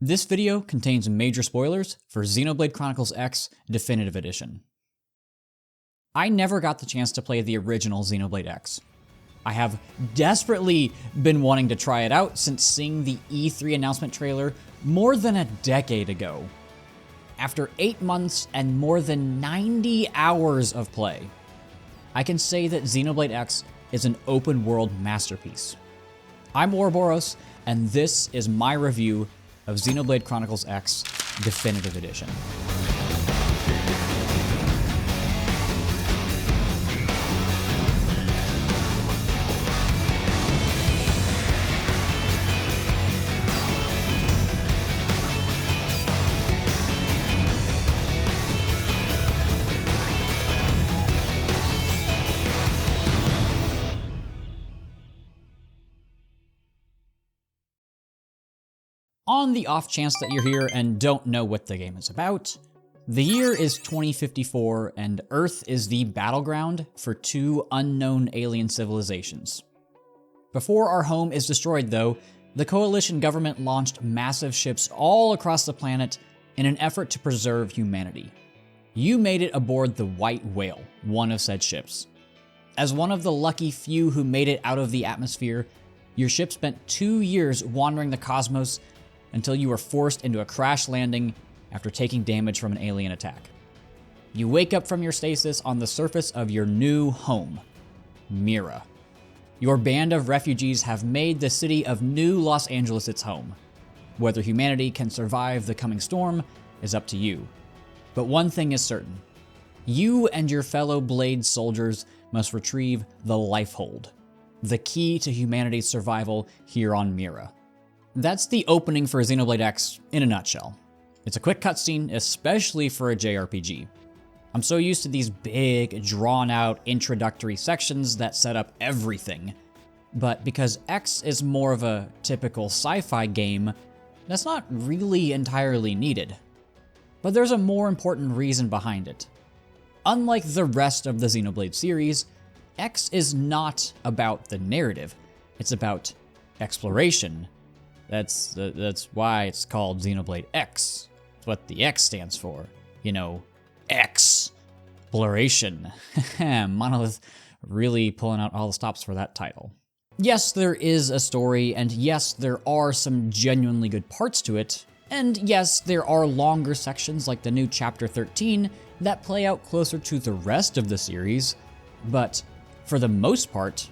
This video contains major spoilers for Xenoblade Chronicles X Definitive Edition. I never got the chance to play the original Xenoblade X. I have desperately been wanting to try it out since seeing the E3 announcement trailer more than a decade ago. After 8 months and more than 90 hours of play, I can say that Xenoblade X is an open world masterpiece. I'm Ouroboros, and this is my review of Xenoblade Chronicles X Definitive Edition. On the off chance that you're here and don't know what the game is about, the year is 2054 and Earth is the battleground for two unknown alien civilizations. Before our home is destroyed though, the Coalition government launched massive ships all across the planet in an effort to preserve humanity. You made it aboard the White Whale, one of said ships. As one of the lucky few who made it out of the atmosphere, your ship spent 2 years wandering the cosmos until you were forced into a crash landing after taking damage from an alien attack. You wake up from your stasis on the surface of your new home, Mira. Your band of refugees have made the city of New Los Angeles its home. Whether humanity can survive the coming storm is up to you. But one thing is certain. You and your fellow Blade soldiers must retrieve the Lifehold, the key to humanity's survival here on Mira. That's the opening for Xenoblade X in a nutshell. It's a quick cutscene, especially for a JRPG. I'm so used to these big, drawn-out introductory sections that set up everything. But because X is more of a typical sci-fi game, that's not really entirely needed. But there's a more important reason behind it. Unlike the rest of the Xenoblade series, X is not about the narrative. It's about exploration. That's why it's called Xenoblade X. It's what the X stands for. You know, exploration. Monolith really pulling out all the stops for that title. Yes, there is a story, and yes, there are some genuinely good parts to it, and yes, there are longer sections like the new Chapter 13 that play out closer to the rest of the series, but for the most part,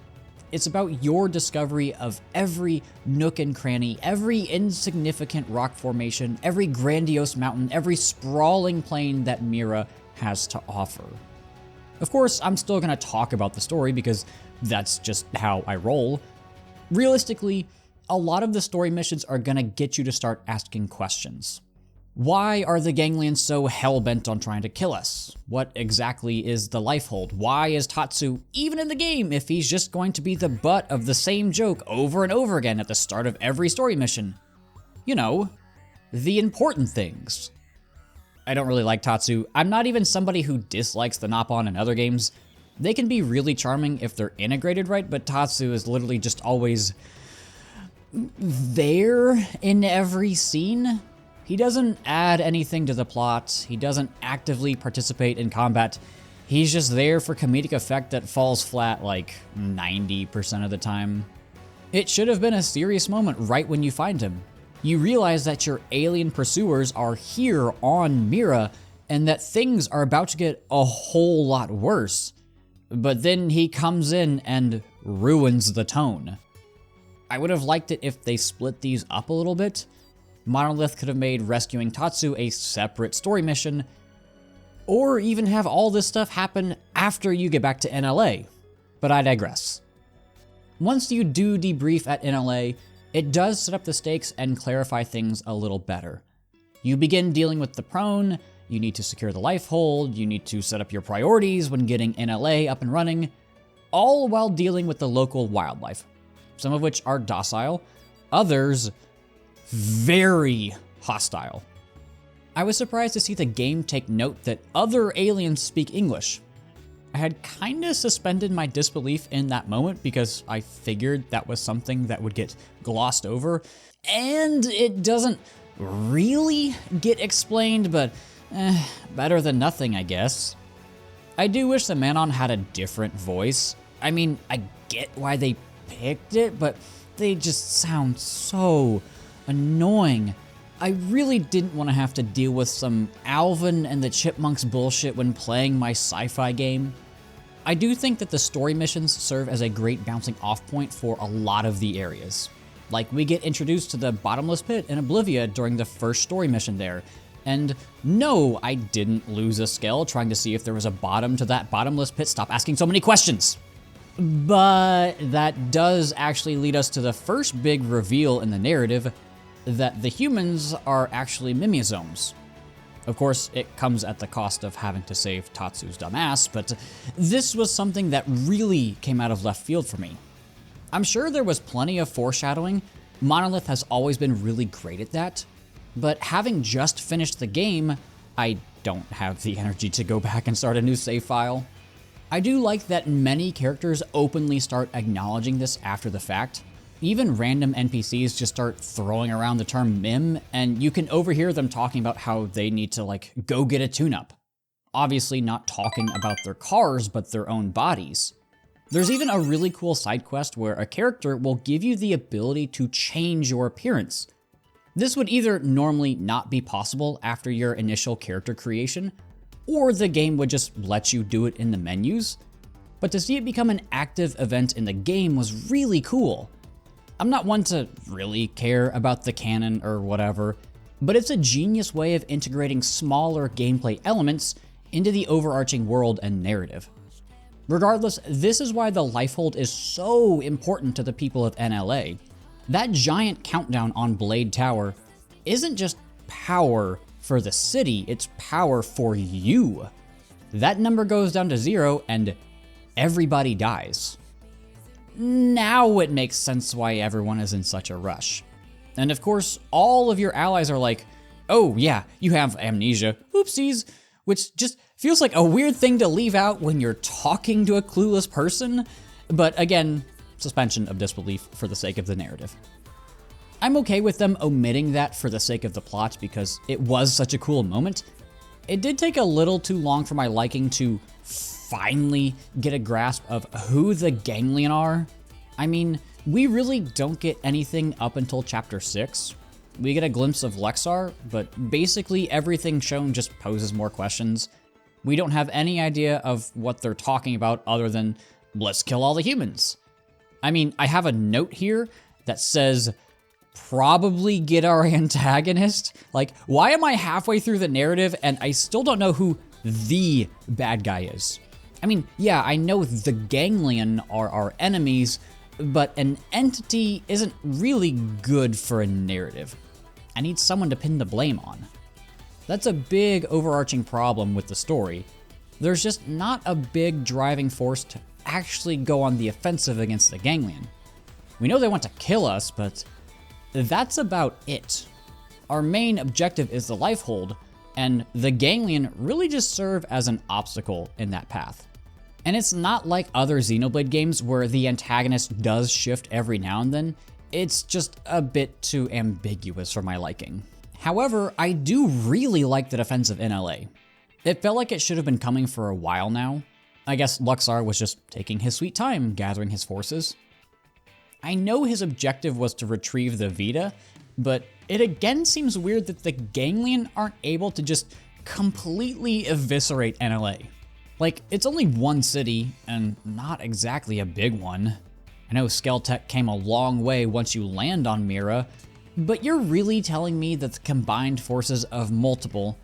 it's about your discovery of every nook and cranny, every insignificant rock formation, every grandiose mountain, every sprawling plain that Mira has to offer. Of course, I'm still gonna talk about the story because that's just how I roll. Realistically, a lot of the story missions are gonna get you to start asking questions. Why are the Ganglions so hell-bent on trying to kill us? What exactly is the Lifehold? Why is Tatsu even in the game if he's just going to be the butt of the same joke over and over again at the start of every story mission? You know, the important things. I don't really like Tatsu. I'm not even somebody who dislikes the Nopon in other games. They can be really charming if they're integrated right, but Tatsu is literally just always there in every scene. He doesn't add anything to the plot, he doesn't actively participate in combat, he's just there for comedic effect that falls flat like 90% of the time. It should have been a serious moment right when you find him. You realize that your alien pursuers are here on Mira and that things are about to get a whole lot worse. But then he comes in and ruins the tone. I would have liked it if they split these up a little bit. Monolith could have made rescuing Tatsu a separate story mission, or even have all this stuff happen after you get back to NLA, but I digress. Once you do debrief at NLA, it does set up the stakes and clarify things a little better. You begin dealing with the prone, you need to secure the Lifehold, you need to set up your priorities when getting NLA up and running, all while dealing with the local wildlife, some of which are docile, others very hostile. I was surprised to see the game take note that other aliens speak English. I had kinda suspended my disbelief in that moment because I figured that was something that would get glossed over, and it doesn't really get explained, but better than nothing, I guess. I do wish the Manon had a different voice. I mean, I get why they picked it, but they just sound so annoying. I really didn't want to have to deal with some Alvin and the Chipmunks bullshit when playing my sci-fi game. I do think that the story missions serve as a great bouncing off point for a lot of the areas. Like, we get introduced to the bottomless pit in Oblivia during the first story mission there. And no, I didn't lose a skill trying to see if there was a bottom to that bottomless pit. Stop asking so many questions. But that does actually lead us to the first big reveal in the narrative, that the humans are actually Mimizomes. Of course, it comes at the cost of having to save Tatsu's dumbass, but this was something that really came out of left field for me. I'm sure there was plenty of foreshadowing. Monolith has always been really great at that, but having just finished the game, I don't have the energy to go back and start a new save file. I do like that many characters openly start acknowledging this after the fact. Even random NPCs just start throwing around the term Mim, and you can overhear them talking about how they need to, like, go get a tune-up. Obviously not talking about their cars, but their own bodies. There's even a really cool side quest where a character will give you the ability to change your appearance. This would either normally not be possible after your initial character creation, or the game would just let you do it in the menus. But to see it become an active event in the game was really cool. I'm not one to really care about the canon or whatever, but it's a genius way of integrating smaller gameplay elements into the overarching world and narrative. Regardless, this is why the lifehold is so important to the people of NLA. That giant countdown on Blade Tower isn't just power for the city, it's power for you. That number goes down to 0 and everybody dies. Now it makes sense why everyone is in such a rush. And of course, all of your allies are like, oh yeah, you have amnesia, oopsies, which just feels like a weird thing to leave out when you're talking to a clueless person. But again, suspension of disbelief for the sake of the narrative. I'm okay with them omitting that for the sake of the plot because it was such a cool moment. It did take a little too long for my liking to finally get a grasp of who the Ganglion are. I mean, we really don't get anything up until chapter 6. We get a glimpse of Lexar, but basically everything shown just poses more questions. We don't have any idea of what they're talking about other than, let's kill all the humans. I mean, I have a note here that says, probably get our antagonist. Like, why am I halfway through the narrative and I still don't know who the bad guy is? I mean, yeah, I know the Ganglion are our enemies, but an entity isn't really good for a narrative. I need someone to pin the blame on. That's a big overarching problem with the story. There's just not a big driving force to actually go on the offensive against the Ganglion. We know they want to kill us, but that's about it. Our main objective is the lifehold, and the Ganglion really just serve as an obstacle in that path. And it's not like other Xenoblade games where the antagonist does shift every now and then. It's just a bit too ambiguous for my liking. However, I do really like the defense of NLA. It felt like it should have been coming for a while now. I guess Luxar was just taking his sweet time gathering his forces. I know his objective was to retrieve the Vita, but it again seems weird that the Ganglion aren't able to just completely eviscerate NLA. Like, it's only one city, and not exactly a big one. I know Skeltech came a long way once you land on Mira, but you're really telling me that the combined forces of multiple,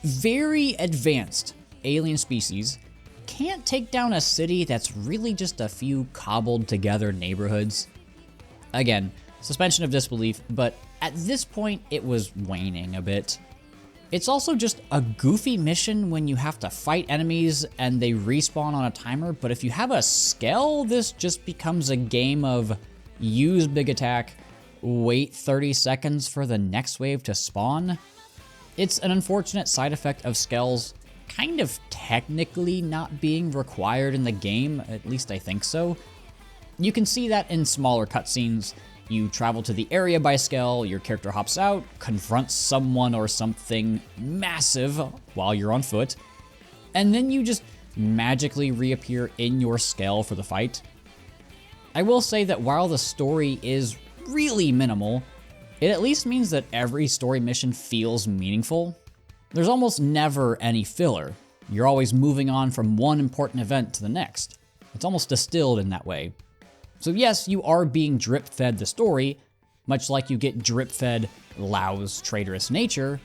very advanced alien species can't take down a city that's really just a few cobbled together neighborhoods? Again, suspension of disbelief, but at this point it was waning a bit. It's also just a goofy mission when you have to fight enemies and they respawn on a timer, but if you have a Skell, this just becomes a game of use big attack, wait 30 seconds for the next wave to spawn. It's an unfortunate side effect of Skells kind of technically not being required in the game, at least I think so. You can see that in smaller cutscenes, You travel to the area by scale, your character hops out, confronts someone or something massive while you're on foot, and then you just magically reappear in your scale for the fight. I will say that while the story is really minimal, it at least means that every story mission feels meaningful. There's almost never any filler. You're always moving on from one important event to the next. It's almost distilled in that way. So yes, you are being drip-fed the story, much like you get drip-fed Lao's traitorous nature.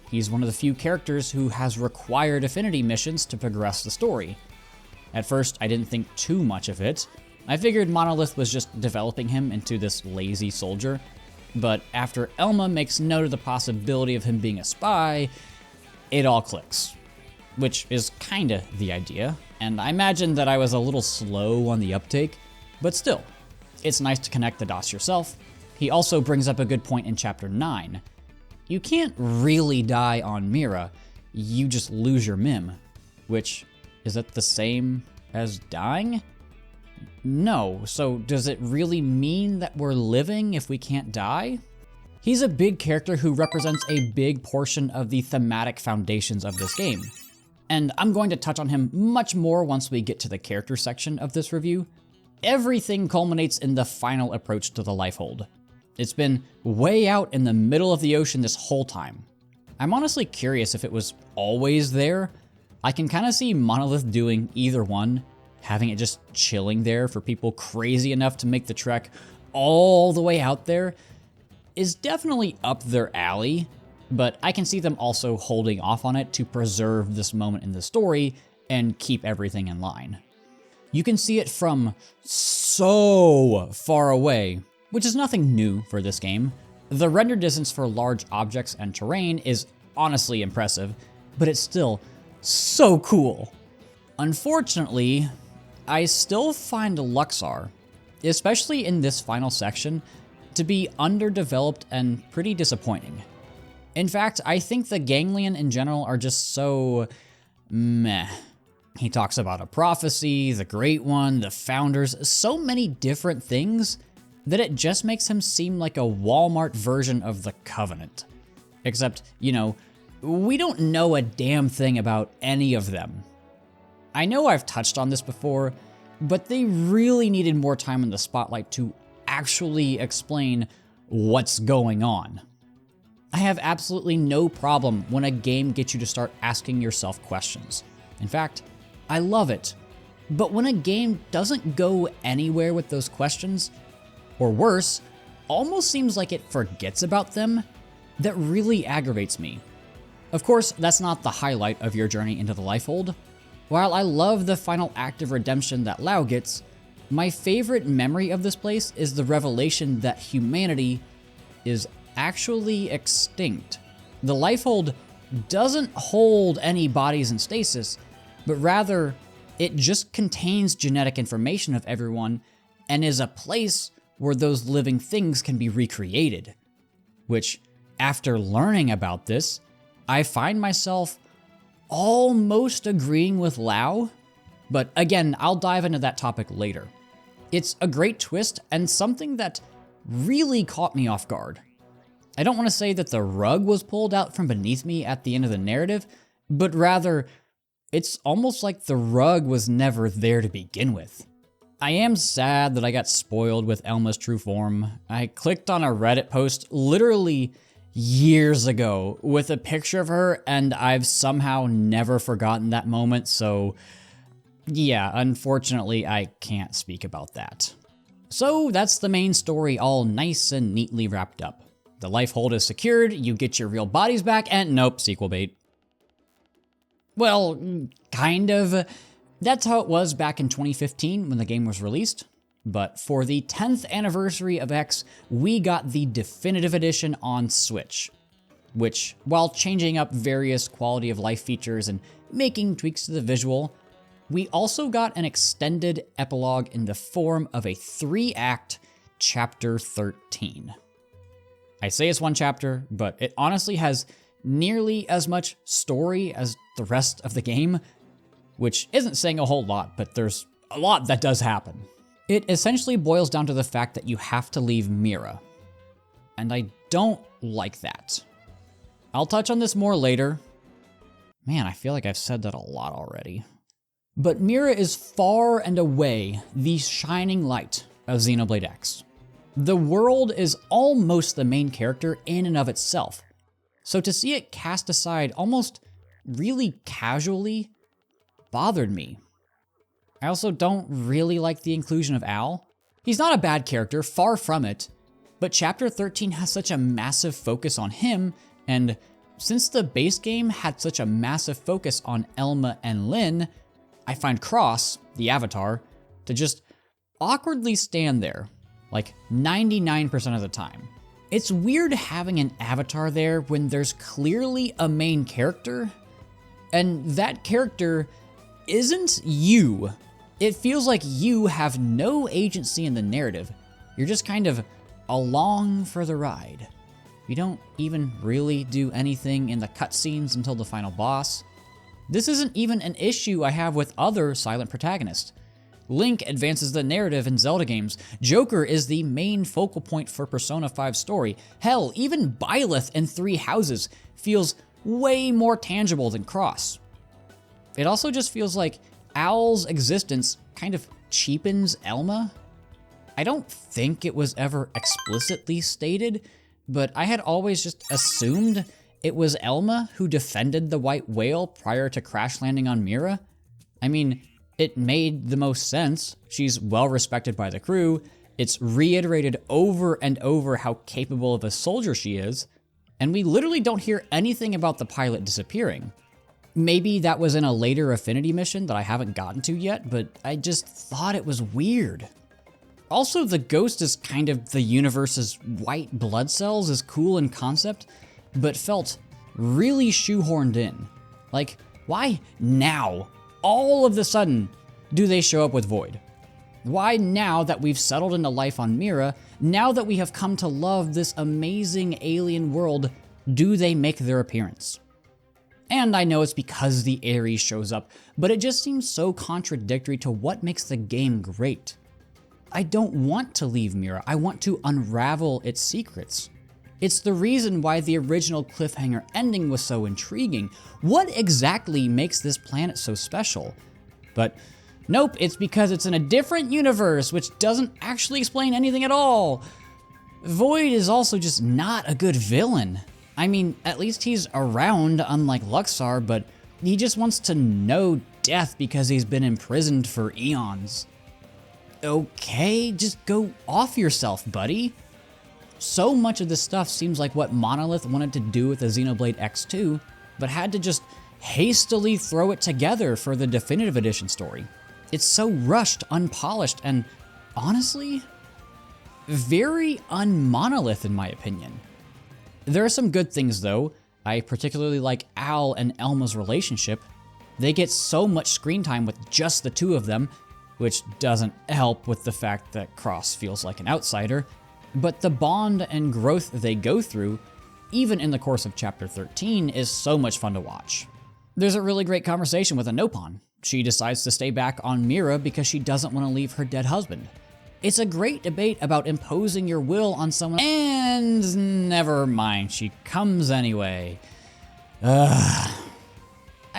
He's one of the few characters who has required affinity missions to progress the story. At first, I didn't think too much of it. I figured Monolith was just developing him into this lazy soldier, but after Elma makes note of the possibility of him being a spy, it all clicks. Which is kinda the idea, and I imagine that I was a little slow on the uptake, but still, it's nice to connect the dots yourself. He also brings up a good point in Chapter 9. You can't really die on Mira, you just lose your Mim. Which, is that the same as dying? No, so does it really mean that we're living if we can't die? He's a big character who represents a big portion of the thematic foundations of this game. And I'm going to touch on him much more once we get to the character section of this review. Everything culminates in the final approach to the Lifehold. It's been way out in the middle of the ocean this whole time. I'm honestly curious if it was always there. I can kind of see Monolith doing either one, having it just chilling there for people crazy enough to make the trek all the way out there is definitely up their alley, but I can see them also holding off on it to preserve this moment in the story and keep everything in line. You can see it from so far away, which is nothing new for this game. The render distance for large objects and terrain is honestly impressive, but it's still so cool. Unfortunately, I still find Luxor, especially in this final section, to be underdeveloped and pretty disappointing. In fact, I think the Ganglion in general are just so meh. He talks about a prophecy, the Great One, the Founders, so many different things that it just makes him seem like a Walmart version of the Covenant. Except, you know, we don't know a damn thing about any of them. I know I've touched on this before, but they really needed more time in the spotlight to actually explain what's going on. I have absolutely no problem when a game gets you to start asking yourself questions. In fact, I love it. But when a game doesn't go anywhere with those questions, or worse, almost seems like it forgets about them, that really aggravates me. Of course, that's not the highlight of your journey into the Lifehold. While I love the final act of redemption that Lao gets, my favorite memory of this place is the revelation that humanity is actually extinct. The Lifehold doesn't hold any bodies in stasis, but rather it just contains genetic information of everyone and is a place where those living things can be recreated. Which, after learning about this, I find myself almost agreeing with Lao, but again, I'll dive into that topic later. It's a great twist and something that really caught me off guard. I don't want to say that the rug was pulled out from beneath me at the end of the narrative, but rather, it's almost like the rug was never there to begin with. I am sad that I got spoiled with Elma's true form. I clicked on a Reddit post literally years ago with a picture of her, and I've somehow never forgotten that moment, so yeah, unfortunately I can't speak about that. So that's the main story all nice and neatly wrapped up. The Lifehold is secured, you get your real bodies back, and nope, sequel bait. Well, kind of. That's how it was back in 2015 when the game was released. But for the 10th anniversary of X, we got the definitive edition on Switch. Which, while changing up various quality of life features and making tweaks to the visual, we also got an extended epilogue in the form of a 3-act Chapter 13. I say it's one chapter, but it honestly has nearly as much story as the rest of the game, which isn't saying a whole lot, but there's a lot that does happen. It essentially boils down to the fact that you have to leave Mira. And I don't like that. I'll touch on this more later. Man, I feel like I've said that a lot already. But Mira is far and away the shining light of Xenoblade X. The world is almost the main character in and of itself. So to see it cast aside almost really casually bothered me. I also don't really like the inclusion of Al. He's not a bad character, far from it, but Chapter 13 has such a massive focus on him, and since the base game had such a massive focus on Elma and Lyn, I find Cross, the avatar, to just awkwardly stand there, like 99% of the time. It's weird having an avatar there when there's clearly a main character, and that character isn't you. It feels like you have no agency in the narrative. You're just kind of along for the ride. You don't even really do anything in the cutscenes until the final boss. This isn't even an issue I have with other silent protagonists. Link advances the narrative in Zelda games. Joker is the main focal point for Persona 5's story. Hell, even Byleth in Three Houses feels way more tangible than Cross. It also just feels like Al's existence kind of cheapens Elma. I don't think it was ever explicitly stated, but I had always just assumed it was Elma who defended the white whale prior to crash landing on Mira. I mean, it made the most sense. She's well respected by the crew. It's reiterated over and over how capable of a soldier she is, and we literally don't hear anything about the pilot disappearing. Maybe that was in a later Affinity mission that I haven't gotten to yet, but I just thought it was weird. Also, the ghost is kind of the universe's white blood cells is cool in concept, but felt really shoehorned in. Like, why now, all of a sudden, do they show up with Void? Why now that we've settled into life on Mira, now that we have come to love this amazing alien world, do they make their appearance? And I know it's because the Ares shows up, but it just seems so contradictory to what makes the game great. I don't want to leave Mira, I want to unravel its secrets. It's the reason why the original cliffhanger ending was so intriguing. What exactly makes this planet so special? But nope, it's because it's in a different universe, which doesn't actually explain anything at all. Void is also just not a good villain. I mean, at least he's around, unlike Luxar, but he just wants to know death because he's been imprisoned for eons. Okay, just go off yourself, buddy. So much of this stuff seems like what Monolith wanted to do with the Xenoblade X2, but had to just hastily throw it together for the Definitive Edition story. It's so rushed, unpolished, and honestly, very un-Monolith in my opinion. There are some good things though. I particularly like Al and Elma's relationship. They get so much screen time with just the two of them, which doesn't help with the fact that Cross feels like an outsider, but the bond and growth they go through, even in the course of Chapter 13, is so much fun to watch. There's a really great conversation with Anopon. She decides to stay back on Mira because she doesn't want to leave her dead husband. It's a great debate about imposing your will on someone, and never mind, she comes anyway. I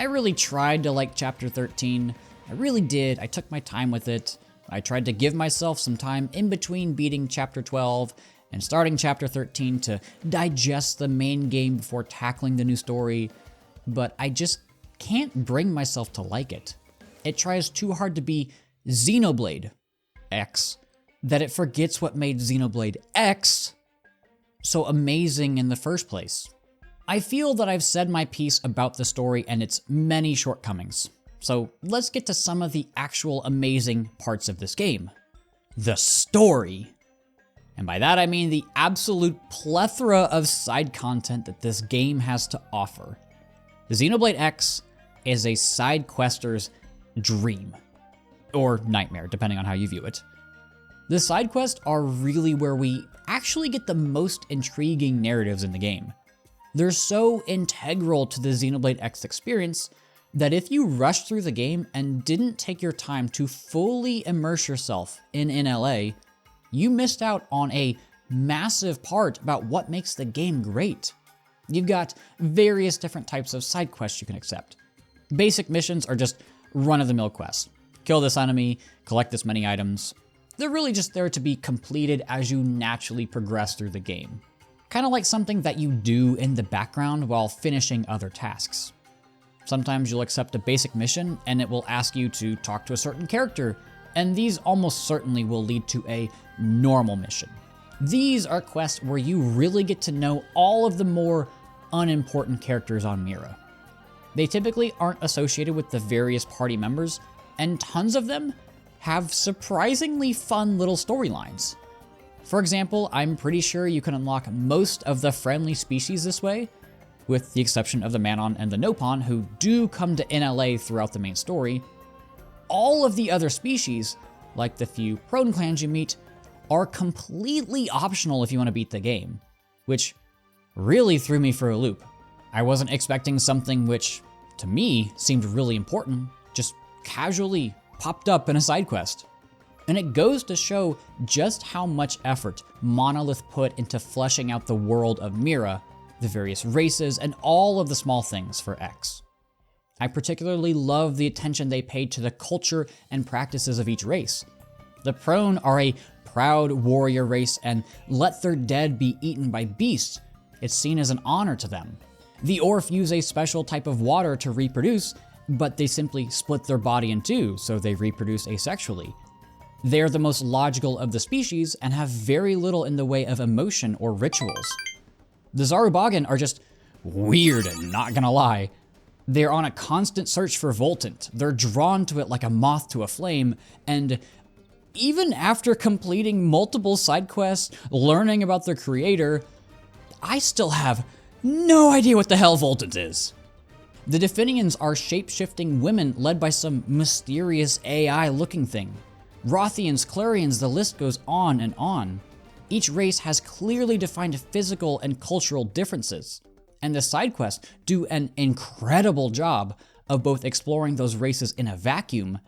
really tried to like Chapter 13. I really did. I took my time with it. I tried to give myself some time in between beating Chapter 12 and starting Chapter 13 to digest the main game before tackling the new story, but I just can't bring myself to like it. It tries too hard to be Xenoblade X, that it forgets what made Xenoblade X so amazing in the first place. I feel that I've said my piece about the story and its many shortcomings. So let's get to some of the actual amazing parts of this game. The story. And by that I mean the absolute plethora of side content that this game has to offer. Xenoblade X is a side quester's dream. Or nightmare, depending on how you view it. The side quests are really where we actually get the most intriguing narratives in the game. They're so integral to the Xenoblade X experience that if you rushed through the game and didn't take your time to fully immerse yourself in NLA, you missed out on a massive part about what makes the game great. You've got various different types of side quests you can accept. Basic missions are just run-of-the-mill quests. Kill this enemy, collect this many items. They're really just there to be completed as you naturally progress through the game. Kind of like something that you do in the background while finishing other tasks. Sometimes you'll accept a basic mission and it will ask you to talk to a certain character, and these almost certainly will lead to a normal mission. These are quests where you really get to know all of the more unimportant characters on Mira. They typically aren't associated with the various party members, and tons of them have surprisingly fun little storylines. For example, I'm pretty sure you can unlock most of the friendly species this way, with the exception of the Manon and the Nopon, who do come to NLA throughout the main story. All of the other species, like the few prone clans you meet, are completely optional if you want to beat the game, which really threw me for a loop. I wasn't expecting something which, to me, seemed really important, just casually popped up in a side quest. And it goes to show just how much effort Monolith put into fleshing out the world of Mira, the various races, and all of the small things for X. I particularly love the attention they paid to the culture and practices of each race. The Prone are a proud warrior race and let their dead be eaten by beasts. It's seen as an honor to them. The Orf use a special type of water to reproduce, but they simply split their body in two, so they reproduce asexually. They are the most logical of the species and have very little in the way of emotion or rituals. The Zarubagan are just weird, not gonna lie. They're on a constant search for Voltant. They're drawn to it like a moth to a flame, and even after completing multiple side quests, learning about their creator, I still have no idea what the hell Voltant is. The Definians are shape-shifting women led by some mysterious AI-looking thing. Rothians, Clarions, the list goes on and on. Each race has clearly defined physical and cultural differences, and the side quests do an incredible job of both exploring those races in a vacuum,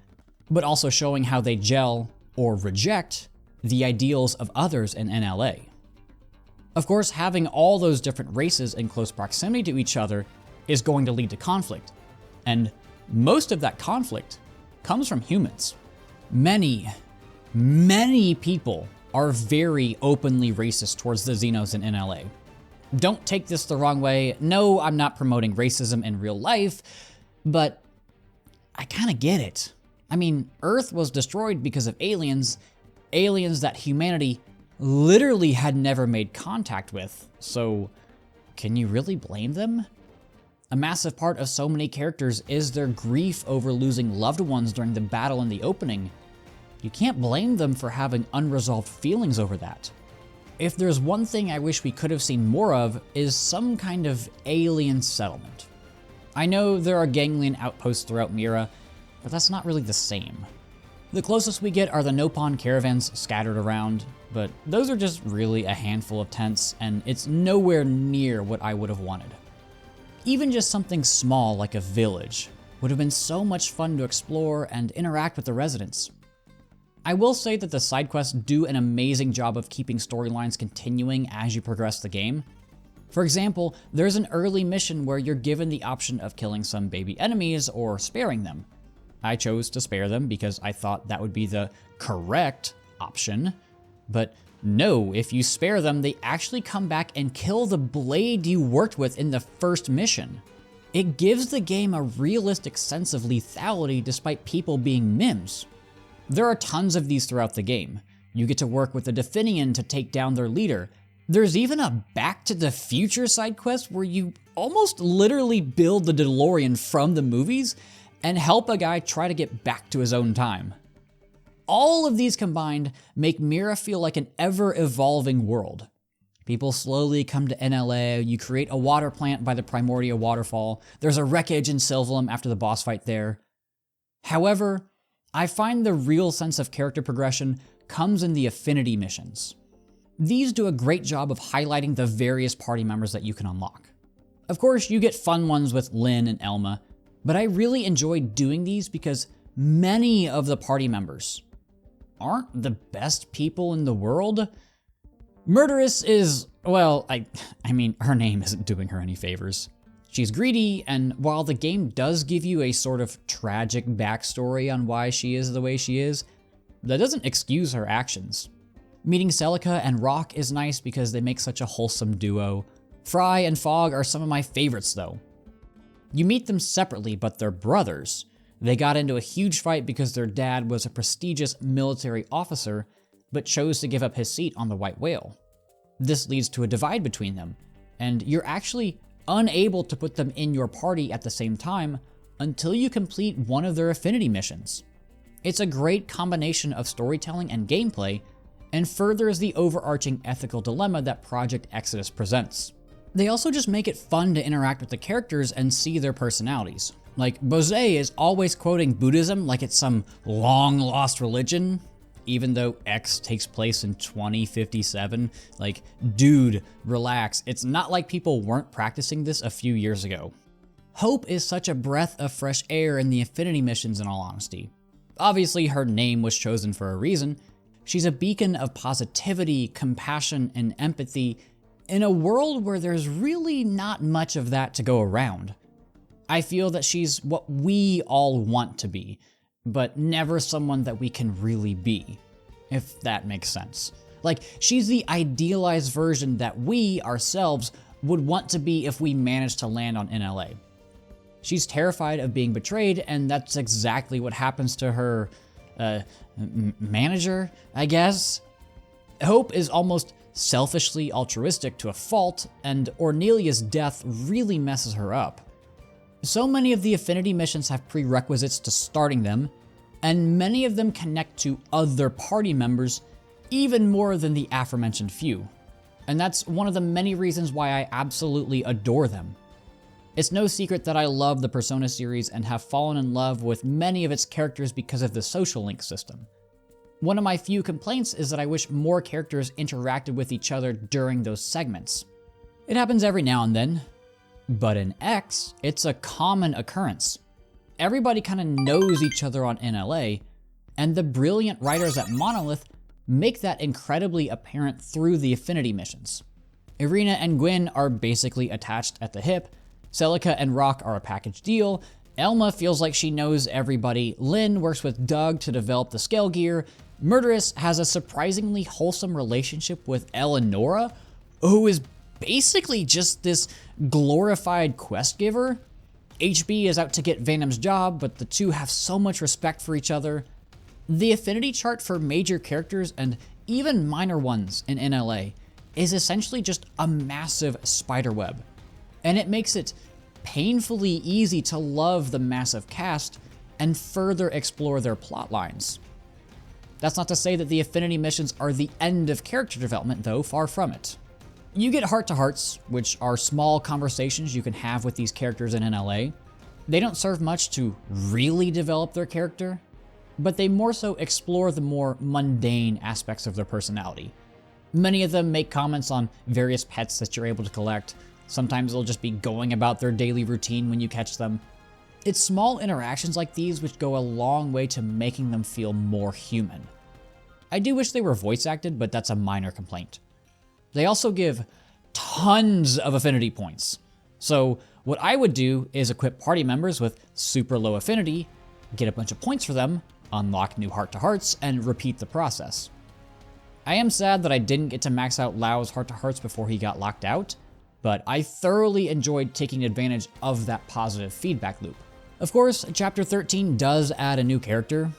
but also showing how they gel or reject the ideals of others in NLA. Of course, having all those different races in close proximity to each other is going to lead to conflict, and most of that conflict comes from humans. Many people are very openly racist towards the Xenos in NLA. Don't take this the wrong way. No, I'm not promoting racism in real life, but I kind of get it. I mean, Earth was destroyed because of aliens that humanity literally had never made contact with, so can you really blame them? A massive part of so many characters is their grief over losing loved ones during the battle in the opening. You can't blame them for having unresolved feelings over that. If there's one thing I wish we could have seen more of, is some kind of alien settlement. I know there are ganglion outposts throughout Mira, but that's not really the same. The closest we get are the Nopon caravans scattered around, but those are just really a handful of tents, and it's nowhere near what I would have wanted. Even just something small like a village would have been so much fun to explore and interact with the residents. I will say that the side quests do an amazing job of keeping storylines continuing as you progress the game. For example, there's an early mission where you're given the option of killing some baby enemies or sparing them. I chose to spare them because I thought that would be the correct option, but no, if you spare them, they actually come back and kill the blade you worked with in the first mission. It gives the game a realistic sense of lethality despite people being mims. There are tons of these throughout the game. You get to work with the Definian to take down their leader. There's even a Back to the Future side quest where you almost literally build the DeLorean from the movies and help a guy try to get back to his own time. All of these combined make Mira feel like an ever-evolving world. People slowly come to NLA, you create a water plant by the Primordia waterfall, there's a wreckage in Sylvalum after the boss fight there. However, I find the real sense of character progression comes in the affinity missions. These do a great job of highlighting the various party members that you can unlock. Of course, you get fun ones with Lynn and Elma, But I really enjoyed doing these because many of the party members aren't the best people in the world. Murderess is, well, I mean, her name isn't doing her any favors. She's greedy, and while the game does give you a sort of tragic backstory on why she is the way she is, that doesn't excuse her actions. Meeting Celica and Rock is nice because they make such a wholesome duo. Fry and Fog are some of my favorites though. You meet them separately, but they're brothers. They got into a huge fight because their dad was a prestigious military officer, but chose to give up his seat on the White Whale. This leads to a divide between them, and you're actually unable to put them in your party at the same time until you complete one of their affinity missions. It's a great combination of storytelling and gameplay, and furthers the overarching ethical dilemma that Project Exodus presents. They also just make it fun to interact with the characters and see their personalities. Like, Bose is always quoting Buddhism like it's some long-lost religion, even though X takes place in 2057. Like, dude, relax. It's not like people weren't practicing this a few years ago. Hope is such a breath of fresh air in the affinity missions, in all honesty. Obviously, her name was chosen for a reason. She's a beacon of positivity, compassion, and empathy in a world where there's really not much of that to go around. I feel that she's what we all want to be, but never someone that we can really be, if that makes sense. Like, she's the idealized version that we, ourselves, would want to be if we managed to land on NLA. She's terrified of being betrayed, and that's exactly what happens to her, manager, I guess? Hope is almost selfishly altruistic to a fault, and Ornelia's death really messes her up. So many of the affinity missions have prerequisites to starting them, and many of them connect to other party members even more than the aforementioned few. And that's one of the many reasons why I absolutely adore them. It's no secret that I love the Persona series and have fallen in love with many of its characters because of the social link system. One of my few complaints is that I wish more characters interacted with each other during those segments. It happens every now and then, but in X, it's a common occurrence. Everybody kind of knows each other on NLA, and the brilliant writers at Monolith make that incredibly apparent through the affinity missions. Irina and Gwen are basically attached at the hip, Celica and Rock are a package deal, Elma feels like she knows everybody, Lynn works with Doug to develop the scale gear, Murderess has a surprisingly wholesome relationship with Eleonora, who is basically just this glorified quest giver. HB is out to get Venom's job, but the two have so much respect for each other. The affinity chart for major characters and even minor ones in NLA is essentially just a massive spiderweb, and it makes it painfully easy to love the massive cast and further explore their plot lines. That's not to say that the affinity missions are the end of character development though, far from it. You get heart-to-hearts, which are small conversations you can have with these characters in NLA. They don't serve much to really develop their character, but they more so explore the more mundane aspects of their personality. Many of them make comments on various pets that you're able to collect. Sometimes they'll just be going about their daily routine when you catch them. It's small interactions like these which go a long way to making them feel more human. I do wish they were voice acted, but that's a minor complaint. They also give tons of affinity points. So what I would do is equip party members with super low affinity, get a bunch of points for them, unlock new heart-to-hearts, and repeat the process. I am sad that I didn't get to max out Lao's heart-to-hearts before he got locked out, but I thoroughly enjoyed taking advantage of that positive feedback loop. Of course, Chapter 13 does add a new character.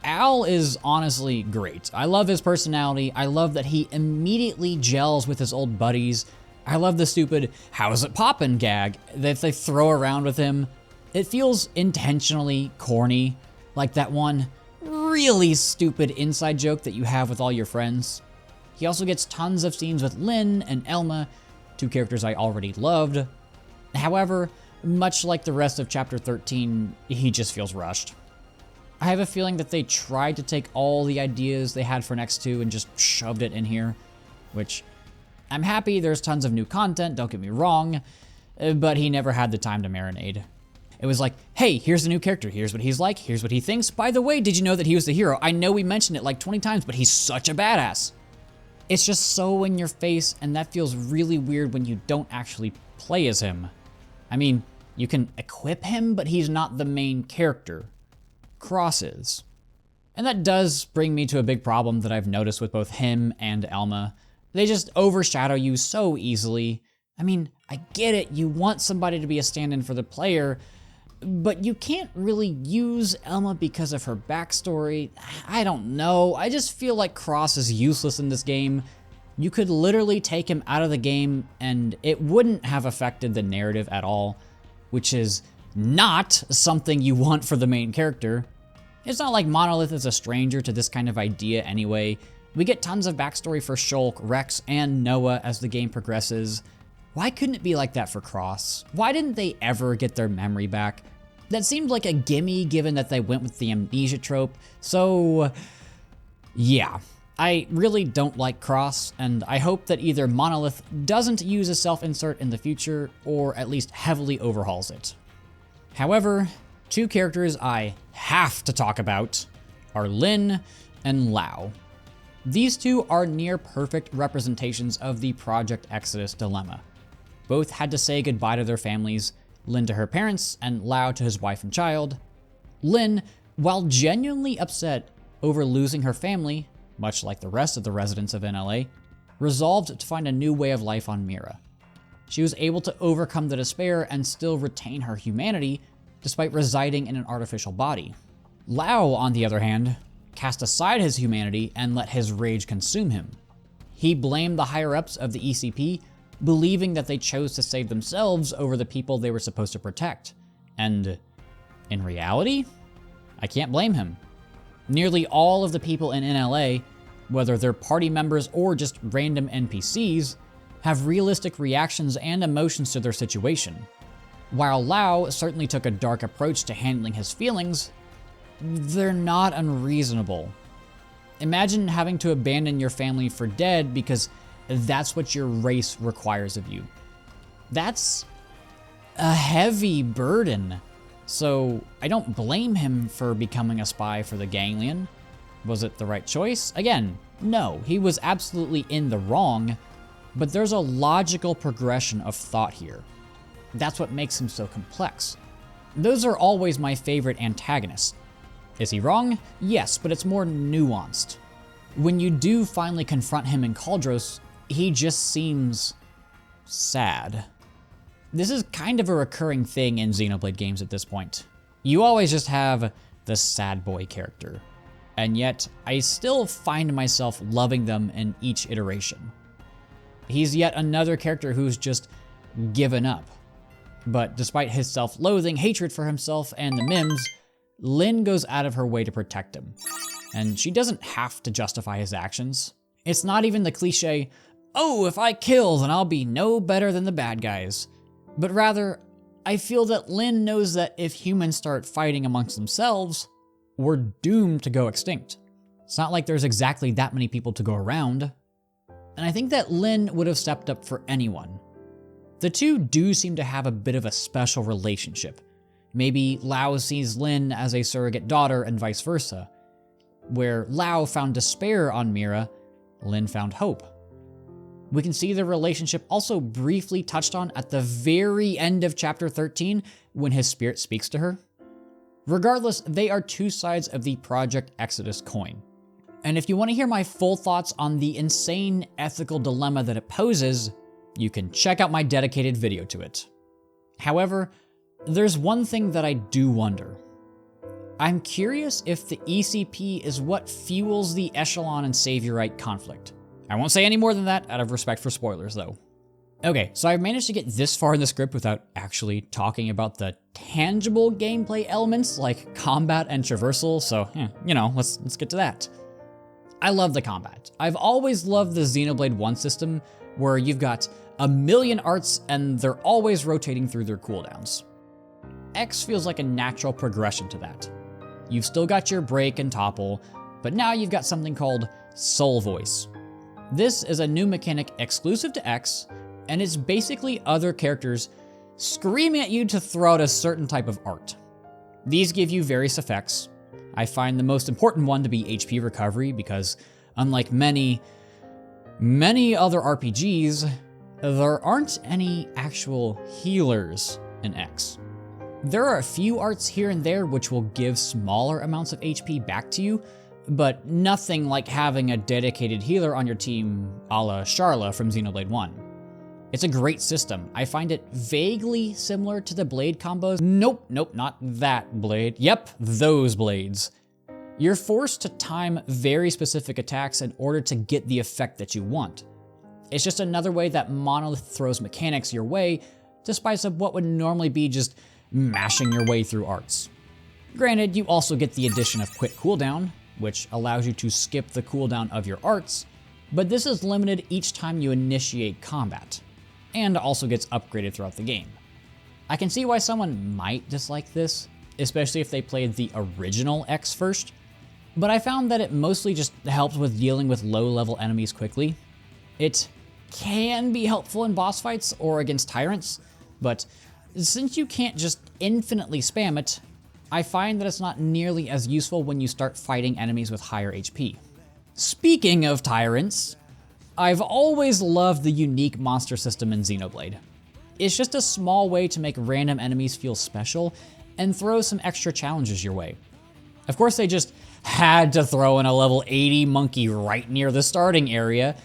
Al is honestly great. I love his personality. I love that he immediately gels with his old buddies. I love the stupid "how's it poppin" gag that they throw around with him. It feels intentionally corny, like that one really stupid inside joke that you have with all your friends. He also gets tons of scenes with Lynn and Elma, two characters I already loved. However, much like the rest of Chapter 13, he just feels rushed. I have a feeling that they tried to take all the ideas they had for Next 2 and just shoved it in here, which I'm happy there's tons of new content, don't get me wrong, but he never had the time to marinate. It was like, hey, here's a new character, here's what he's like, here's what he thinks. By the way, did you know that he was the hero? I know we mentioned it like 20 times, but he's such a badass. It's just so in your face, and that feels really weird when you don't actually play as him. I mean, you can equip him, but he's not the main character. Cross is. And that does bring me to a big problem that I've noticed with both him and Elma. They just overshadow you so easily. I mean, I get it, you want somebody to be a stand-in for the player, but you can't really use Elma because of her backstory. I don't know, I just feel like Cross is useless in this game. You could literally take him out of the game and it wouldn't have affected the narrative at all, which is not something you want for the main character. It's not like Monolith is a stranger to this kind of idea anyway. We get tons of backstory for Shulk, Rex, and Noah as the game progresses. Why couldn't it be like that for Cross? Why didn't they ever get their memory back? That seemed like a gimme given that they went with the amnesia trope, so yeah. I really don't like Cross, and I hope that either Monolith doesn't use a self-insert in the future, or at least heavily overhauls it. However, two characters I have to talk about are Lyn and Lao. These two are near perfect representations of the Project Exodus dilemma. Both had to say goodbye to their families, Lyn to her parents, and Lao to his wife and child. Lyn, while genuinely upset over losing her family, much like the rest of the residents of NLA, resolved to find a new way of life on Mira. She was able to overcome the despair and still retain her humanity, despite residing in an artificial body. Lao, on the other hand, cast aside his humanity and let his rage consume him. He blamed the higher-ups of the ECP, believing that they chose to save themselves over the people they were supposed to protect. And in reality, I can't blame him. Nearly all of the people in NLA, whether they're party members or just random NPCs, have realistic reactions and emotions to their situation. While Lao certainly took a dark approach to handling his feelings, they're not unreasonable. Imagine having to abandon your family for dead because that's what your race requires of you. That's a heavy burden. So I don't blame him for becoming a spy for the Ganglion. Was it the right choice? Again, no, he was absolutely in the wrong, but there's a logical progression of thought here. That's what makes him so complex. Those are always my favorite antagonists. Is he wrong? Yes, but it's more nuanced. When you do finally confront him in Cauldros, he just seems sad. This is kind of a recurring thing in Xenoblade games at this point. You always just have the sad boy character, and yet I still find myself loving them in each iteration. He's yet another character who's just given up. But despite his self-loathing, hatred for himself and the Mims, Lyn goes out of her way to protect him. And she doesn't have to justify his actions. It's not even the cliche, oh, if I kill, then I'll be no better than the bad guys. But rather, I feel that Lyn knows that if humans start fighting amongst themselves, we're doomed to go extinct. It's not like there's exactly that many people to go around. And I think that Lyn would have stepped up for anyone. The two do seem to have a bit of a special relationship. Maybe Lao sees Lyn as a surrogate daughter and vice versa. Where Lao found despair on Mira, Lyn found hope. We can see the relationship also briefly touched on at the very end of chapter 13 when his spirit speaks to her. Regardless, they are two sides of the Project Exodus coin. And if you want to hear my full thoughts on the insane ethical dilemma that it poses, you can check out my dedicated video to it. However, there's one thing that I do wonder. I'm curious if the ECP is what fuels the Echelon and Saviorite conflict. I won't say any more than that out of respect for spoilers though. Okay, so I've managed to get this far in the script without actually talking about the tangible gameplay elements like combat and traversal, so, let's get to that. I love the combat. I've always loved the Xenoblade 1 system where you've got a million arts and they're always rotating through their cooldowns. X feels like a natural progression to that. You've still got your break and topple, but now you've got something called Soul Voice. This is a new mechanic exclusive to X, and it's basically other characters screaming at you to throw out a certain type of art. These give you various effects. I find the most important one to be HP recovery because, unlike many other RPGs, there aren't any actual healers in X. There are a few arts here and there which will give smaller amounts of HP back to you, but nothing like having a dedicated healer on your team a la Sharla from Xenoblade 1. It's a great system. I find it vaguely similar to the blade combos. Nope, not that blade. Yep, those blades. You're forced to time very specific attacks in order to get the effect that you want. It's just another way that Monolith throws mechanics your way to spice up what would normally be just mashing your way through arts. Granted, you also get the addition of quick cooldown, which allows you to skip the cooldown of your arts, but this is limited each time you initiate combat, and also gets upgraded throughout the game. I can see why someone might dislike this, especially if they played the original X first, but I found that it mostly just helps with dealing with low-level enemies quickly. It can be helpful in boss fights or against tyrants, but since you can't just infinitely spam it, I find that it's not nearly as useful when you start fighting enemies with higher HP. Speaking of tyrants, I've always loved the unique monster system in Xenoblade. It's just a small way to make random enemies feel special and throw some extra challenges your way. Of course, they just had to throw in a level 80 monkey right near the starting area.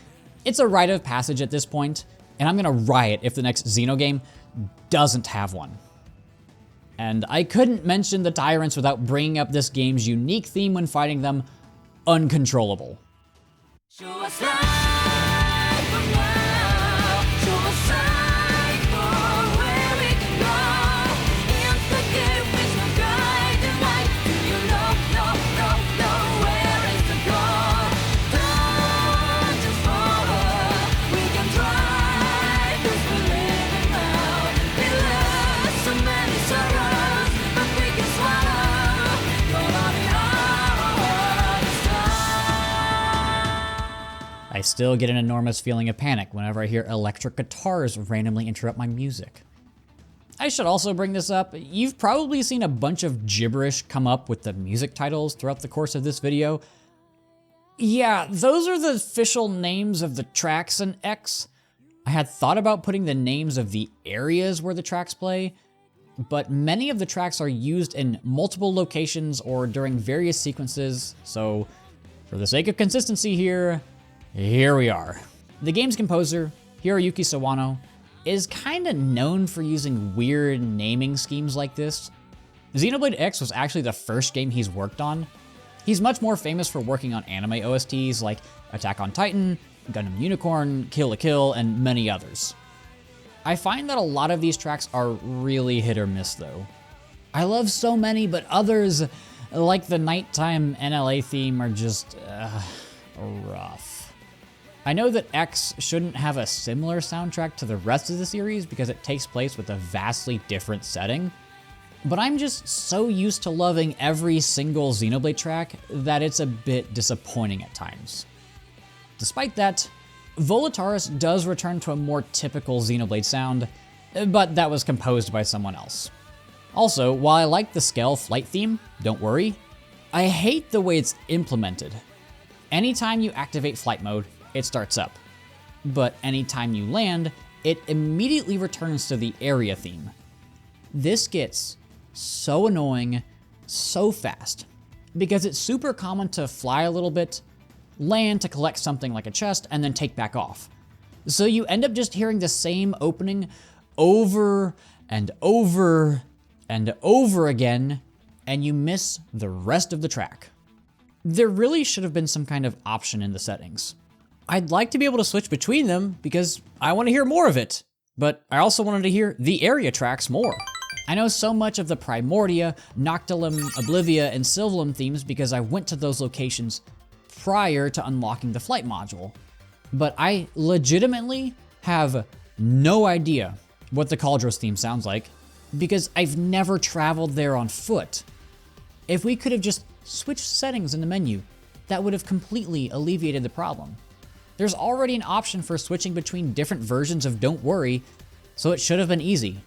It's a rite of passage at this point, and I'm gonna riot if the next Xeno game doesn't have one. And I couldn't mention the tyrants without bringing up this game's unique theme when fighting them, uncontrollable. I still get an enormous feeling of panic whenever I hear electric guitars randomly interrupt my music. I should also bring this up. You've probably seen a bunch of gibberish come up with the music titles throughout the course of this video. Yeah, those are the official names of the tracks in X. I had thought about putting the names of the areas where the tracks play, but many of the tracks are used in multiple locations or during various sequences, so for the sake of consistency here we are. The game's composer, Hiroyuki Sawano, is kinda known for using weird naming schemes like this. Xenoblade X was actually the first game he's worked on. He's much more famous for working on anime OSTs like Attack on Titan, Gundam Unicorn, Kill la Kill, and many others. I find that a lot of these tracks are really hit or miss though. I love so many, but others, like the nighttime NLA theme, are just rough. I know that X shouldn't have a similar soundtrack to the rest of the series because it takes place with a vastly different setting, but I'm just so used to loving every single Xenoblade track that it's a bit disappointing at times. Despite that, Volataris does return to a more typical Xenoblade sound, but that was composed by someone else. Also, while I like the Skell flight theme, don't worry, I hate the way it's implemented. Anytime you activate flight mode, it starts up. But anytime you land, it immediately returns to the area theme. This gets so annoying so fast, because it's super common to fly a little bit, land to collect something like a chest, and then take back off. So you end up just hearing the same opening over and over and over again, and you miss the rest of the track. There really should have been some kind of option in the settings. I'd like to be able to switch between them because I want to hear more of it, but I also wanted to hear the area tracks more. I know so much of the Primordia, Noctilum, Oblivia, and Sylvalum themes because I went to those locations prior to unlocking the flight module, but I legitimately have no idea what the Cauldros theme sounds like because I've never traveled there on foot. If we could have just switched settings in the menu, that would have completely alleviated the problem. There's already an option for switching between different versions of Don't Worry, so it should have been easy.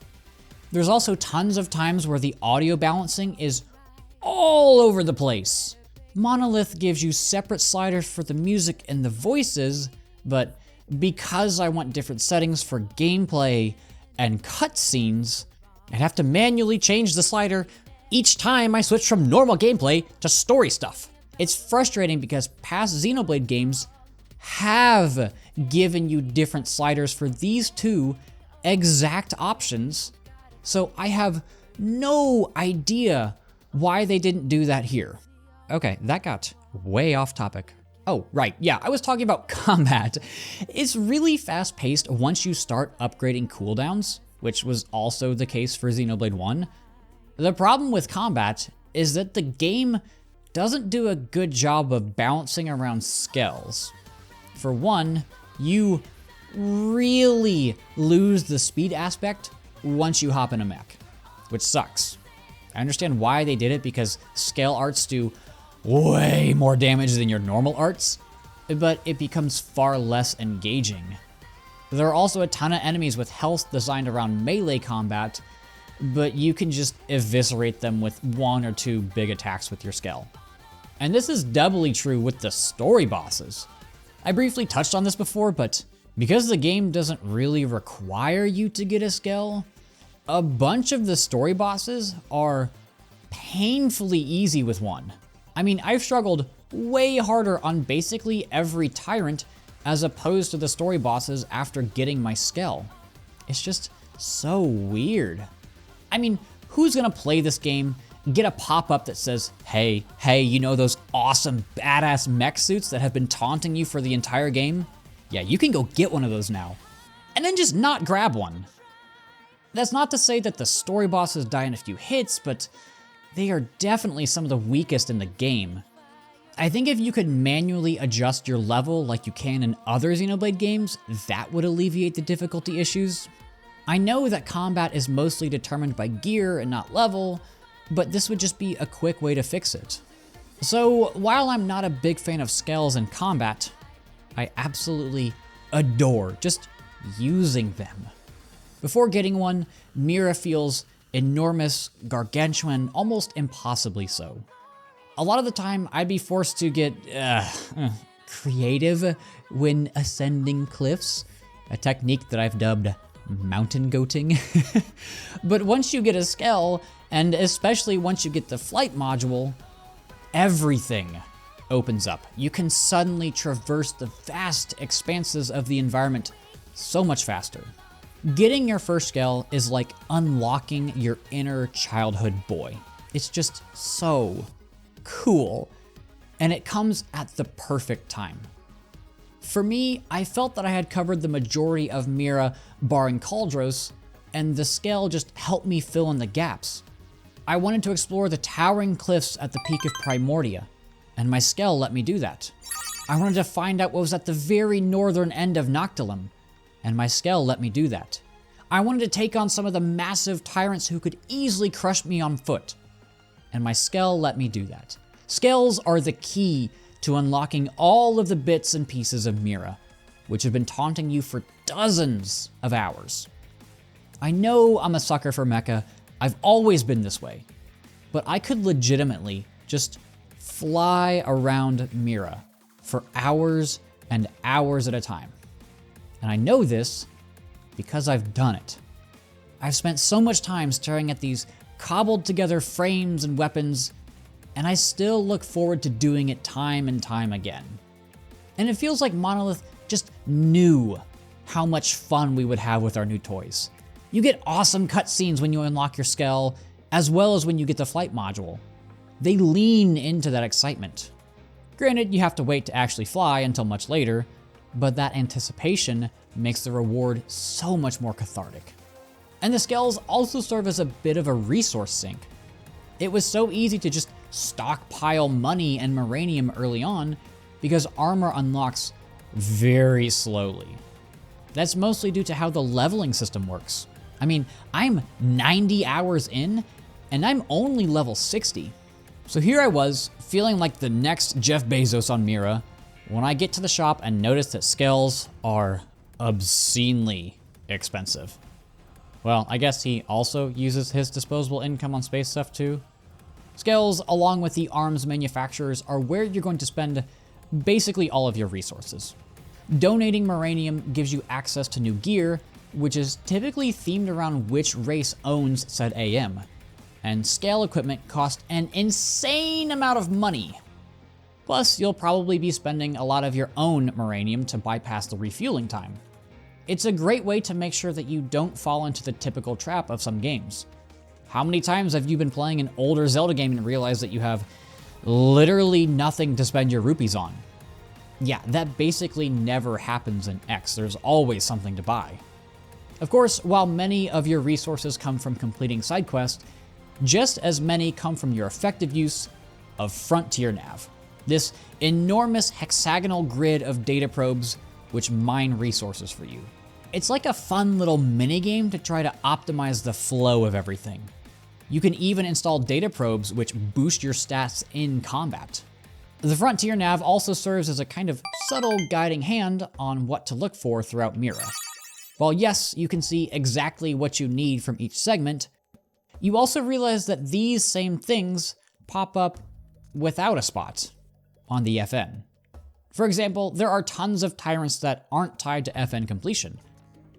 There's also tons of times where the audio balancing is all over the place. Monolith gives you separate sliders for the music and the voices, but because I want different settings for gameplay and cutscenes, I'd have to manually change the slider each time I switch from normal gameplay to story stuff. It's frustrating because past Xenoblade games have given you different sliders for these two exact options, so I have no idea why they didn't do that here. Okay, that got way off topic. Oh, right, yeah, I was talking about combat. It's really fast-paced once you start upgrading cooldowns, which was also the case for Xenoblade 1. The problem with combat is that the game doesn't do a good job of balancing around skills. For one, you really lose the speed aspect once you hop in a mech, which sucks. I understand why they did it because scale arts do way more damage than your normal arts, but it becomes far less engaging. There are also a ton of enemies with health designed around melee combat, but you can just eviscerate them with one or two big attacks with your scale. And this is doubly true with the story bosses. I briefly touched on this before, but because the game doesn't really require you to get a skill, a bunch of the story bosses are painfully easy with one. I mean, I've struggled way harder on basically every tyrant as opposed to the story bosses after getting my skill. It's just so weird. I mean, who's gonna play this game, get a pop-up that says, hey, you know those awesome badass mech suits that have been taunting you for the entire game? Yeah, you can go get one of those now. And then just not grab one. That's not to say that the story bosses die in a few hits, but they are definitely some of the weakest in the game. I think if you could manually adjust your level like you can in other Xenoblade games, that would alleviate the difficulty issues. I know that combat is mostly determined by gear and not level, but this would just be a quick way to fix it. So while I'm not a big fan of scales in combat, I absolutely adore just using them. Before getting one, Mira feels enormous, gargantuan, almost impossibly so. A lot of the time, I'd be forced to get creative when ascending cliffs, a technique that I've dubbed mountain goating. But once you get a scale, and especially once you get the flight module, everything opens up. You can suddenly traverse the vast expanses of the environment so much faster. Getting your first scale is like unlocking your inner childhood boy. It's just so cool, and it comes at the perfect time. For me, I felt that I had covered the majority of Mira barring Cauldros, and the scale just helped me fill in the gaps. I wanted to explore the towering cliffs at the peak of Primordia, and my scale let me do that. I wanted to find out what was at the very northern end of Noctilum, and my scale let me do that. I wanted to take on some of the massive tyrants who could easily crush me on foot, and my scale let me do that. Scales are the key to unlocking all of the bits and pieces of Mira, which have been taunting you for dozens of hours. I know I'm a sucker for mecha, I've always been this way, but I could legitimately just fly around Mira for hours and hours at a time. And I know this because I've done it. I've spent so much time staring at these cobbled together frames and weapons, and I still look forward to doing it time and time again. And it feels like Monolith just knew how much fun we would have with our new toys. You get awesome cutscenes when you unlock your scale, as well as when you get the flight module. They lean into that excitement. Granted, you have to wait to actually fly until much later, but that anticipation makes the reward so much more cathartic. And the scales also serve as a bit of a resource sink. It was so easy to just stockpile money and Moranium early on because armor unlocks very slowly. That's mostly due to how the leveling system works. I mean, I'm 90 hours in and I'm only level 60. So here I was, feeling like the next Jeff Bezos on Mira, when I get to the shop and notice that scales are obscenely expensive. Well, I guess he also uses his disposable income on space stuff too. Scales, along with the arms manufacturers, are where you're going to spend basically all of your resources. Donating Moranium gives you access to new gear, which is typically themed around which race owns said AM. And scale equipment costs an insane amount of money. Plus, you'll probably be spending a lot of your own Moranium to bypass the refueling time. It's a great way to make sure that you don't fall into the typical trap of some games. How many times have you been playing an older Zelda game and realized that you have literally nothing to spend your rupees on? Yeah, that basically never happens in X. There's always something to buy. Of course, while many of your resources come from completing side quests, just as many come from your effective use of Frontier Nav. This enormous hexagonal grid of data probes which mine resources for you. It's like a fun little minigame to try to optimize the flow of everything. You can even install data probes which boost your stats in combat. The Frontier Nav also serves as a kind of subtle guiding hand on what to look for throughout Mira. While yes, you can see exactly what you need from each segment, you also realize that these same things pop up without a spot on the FN. For example, there are tons of tyrants that aren't tied to FN completion.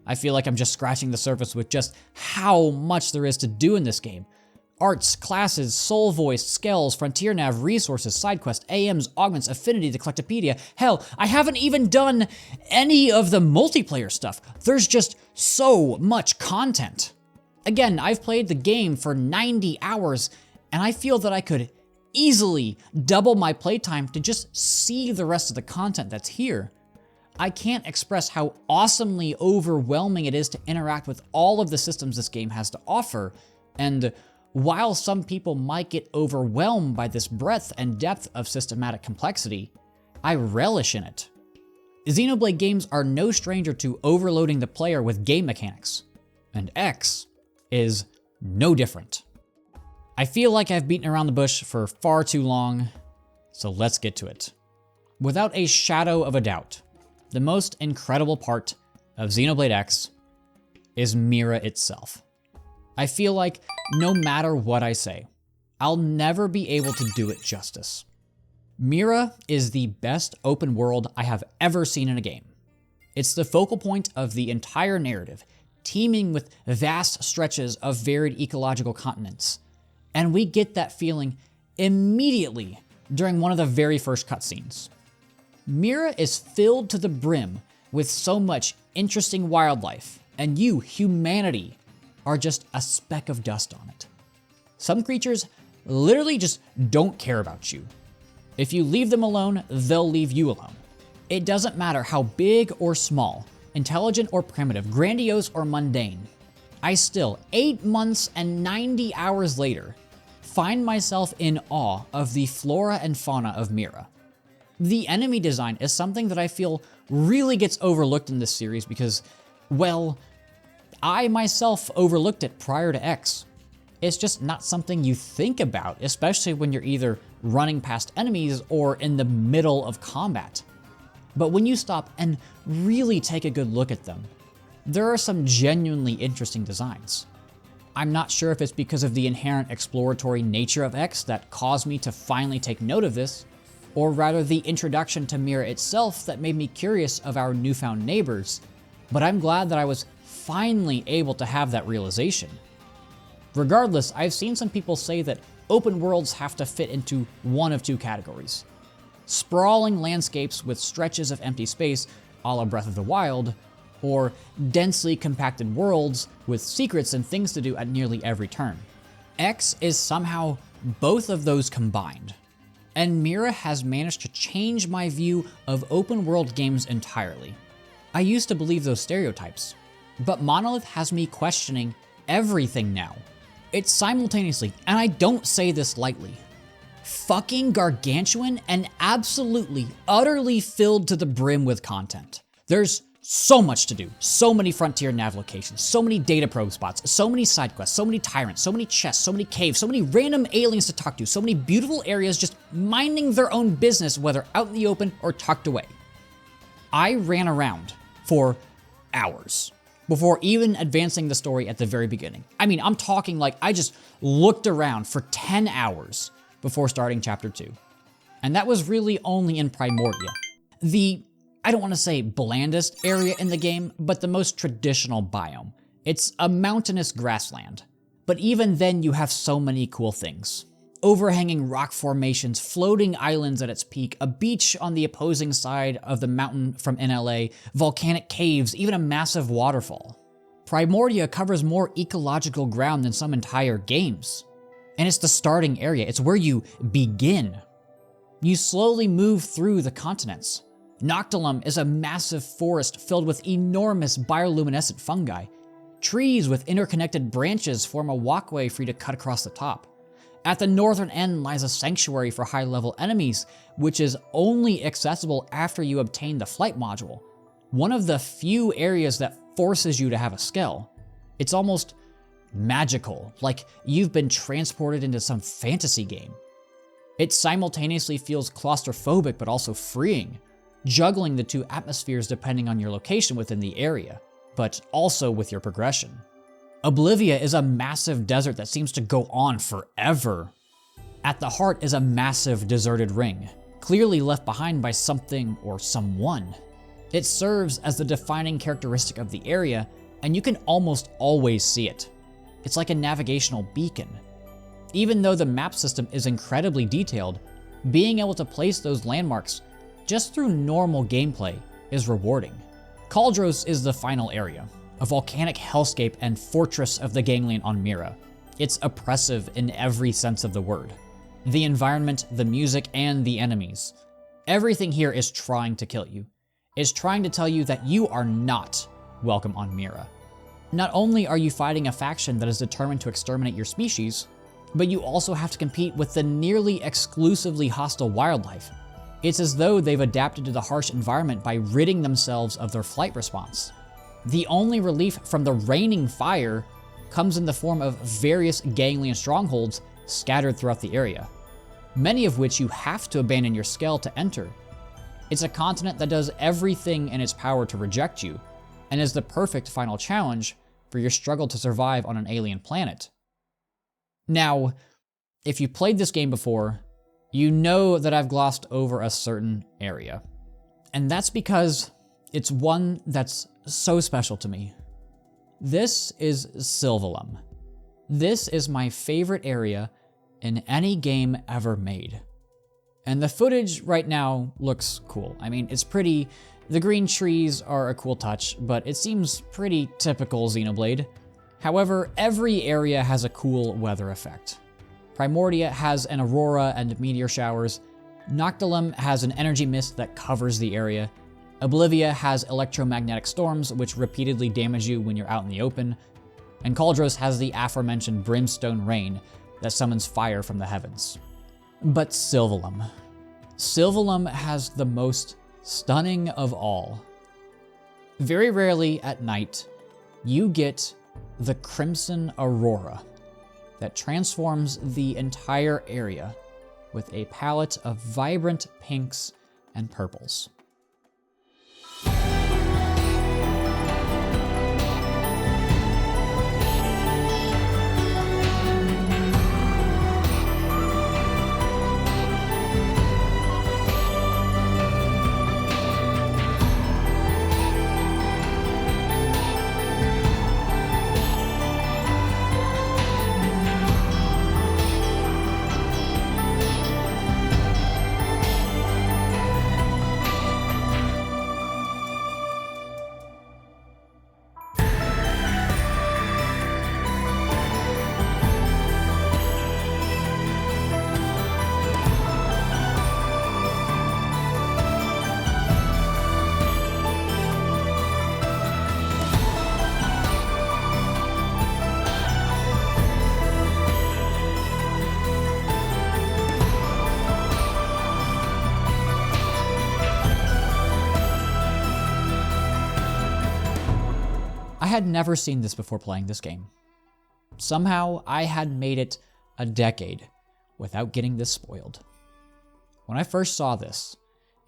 I feel like I'm just scratching the surface with just how much there is to do in this game. Arts, classes, soul voice, skills, Frontier Nav, resources, side quest, AMs, augments, affinity, the Collectopedia. Hell, I haven't even done any of the multiplayer stuff. There's just so much content. Again, I've played the game for 90 hours, and I feel that I could easily double my playtime to just see the rest of the content that's here. I can't express how awesomely overwhelming it is to interact with all of the systems this game has to offer, and while some people might get overwhelmed by this breadth and depth of systematic complexity, I relish in it. Xenoblade games are no stranger to overloading the player with game mechanics, and X is no different. I feel like I've beaten around the bush for far too long, so let's get to it. Without a shadow of a doubt, the most incredible part of Xenoblade X is Mira itself. I feel like no matter what I say, I'll never be able to do it justice. Mira is the best open world I have ever seen in a game. It's the focal point of the entire narrative, teeming with vast stretches of varied ecological continents. And we get that feeling immediately during one of the very first cutscenes. Mira is filled to the brim with so much interesting wildlife, and you, humanity, are just a speck of dust on it. Some creatures literally just don't care about you. If you leave them alone, they'll leave you alone. It doesn't matter how big or small, intelligent or primitive, grandiose or mundane. I still, 8 months and 90 hours later, find myself in awe of the flora and fauna of Mira. The enemy design is something that I feel really gets overlooked in this series because, well, I myself overlooked it prior to X. It's just not something you think about, especially when you're either running past enemies or in the middle of combat. But when you stop and really take a good look at them, there are some genuinely interesting designs. I'm not sure if it's because of the inherent exploratory nature of X that caused me to finally take note of this, or rather the introduction to Mira itself that made me curious of our newfound neighbors, but I'm glad that I was finally able to have that realization. Regardless, I've seen some people say that open worlds have to fit into one of two categories: sprawling landscapes with stretches of empty space a la Breath of the Wild, or densely compacted worlds with secrets and things to do at nearly every turn. X is somehow both of those combined, and Mira has managed to change my view of open world games entirely. I used to believe those stereotypes, but Monolith has me questioning everything now. It's simultaneously, and I don't say this lightly, fucking gargantuan and absolutely, utterly filled to the brim with content. There's so much to do, so many Frontier Nav locations, so many data probe spots, so many side quests, so many tyrants, so many chests, so many caves, so many random aliens to talk to, so many beautiful areas just minding their own business, whether out in the open or tucked away. I ran around for hours before even advancing the story at the very beginning. I mean, I'm talking like I just looked around for 10 hours before starting Chapter 2. And that was really only in Primordia. I don't want to say blandest area in the game, but the most traditional biome. It's a mountainous grassland. But even then you have so many cool things. Overhanging rock formations, floating islands at its peak, a beach on the opposing side of the mountain from NLA, volcanic caves, even a massive waterfall. Primordia covers more ecological ground than some entire games. And it's the starting area, it's where you begin. You slowly move through the continents. Noctilum is a massive forest filled with enormous bioluminescent fungi. Trees with interconnected branches form a walkway for you to cut across the top. At the northern end lies a sanctuary for high-level enemies, which is only accessible after you obtain the flight module. One of the few areas that forces you to have a skill. It's almost magical, like you've been transported into some fantasy game. It simultaneously feels claustrophobic but also freeing, juggling the two atmospheres depending on your location within the area, but also with your progression. Oblivia is a massive desert that seems to go on forever. At the heart is a massive deserted ring, clearly left behind by something or someone. It serves as the defining characteristic of the area, and you can almost always see it. It's like a navigational beacon. Even though the map system is incredibly detailed, being able to place those landmarks just through normal gameplay is rewarding. Cauldros is the final area, a volcanic hellscape and fortress of the Ganglion on Mira. It's oppressive in every sense of the word. The environment, the music, and the enemies. Everything here is trying to kill you. It's trying to tell you that you are not welcome on Mira. Not only are you fighting a faction that is determined to exterminate your species, but you also have to compete with the nearly exclusively hostile wildlife. It's as though they've adapted to the harsh environment by ridding themselves of their flight response. The only relief from the raining fire comes in the form of various ganglion strongholds scattered throughout the area, many of which you have to abandon your skull to enter. It's a continent that does everything in its power to reject you, and is the perfect final challenge for your struggle to survive on an alien planet. Now, if you played this game before, you know that I've glossed over a certain area. And that's because it's one that's so special to me. This is Sylvalum. This is my favorite area in any game ever made. And the footage right now looks cool. I mean, it's pretty. The green trees are a cool touch, but it seems pretty typical Xenoblade. However, every area has a cool weather effect. Primordia has an aurora and meteor showers. Noctilum has an energy mist that covers the area. Oblivia has electromagnetic storms, which repeatedly damage you when you're out in the open. And Cauldros has the aforementioned brimstone rain that summons fire from the heavens. But Sylvalum. Sylvalum has the most stunning of all. Very rarely at night, you get the Crimson Aurora that transforms the entire area with a palette of vibrant pinks and purples. I had never seen this before playing this game. Somehow, I had made it a decade without getting this spoiled. When I first saw this,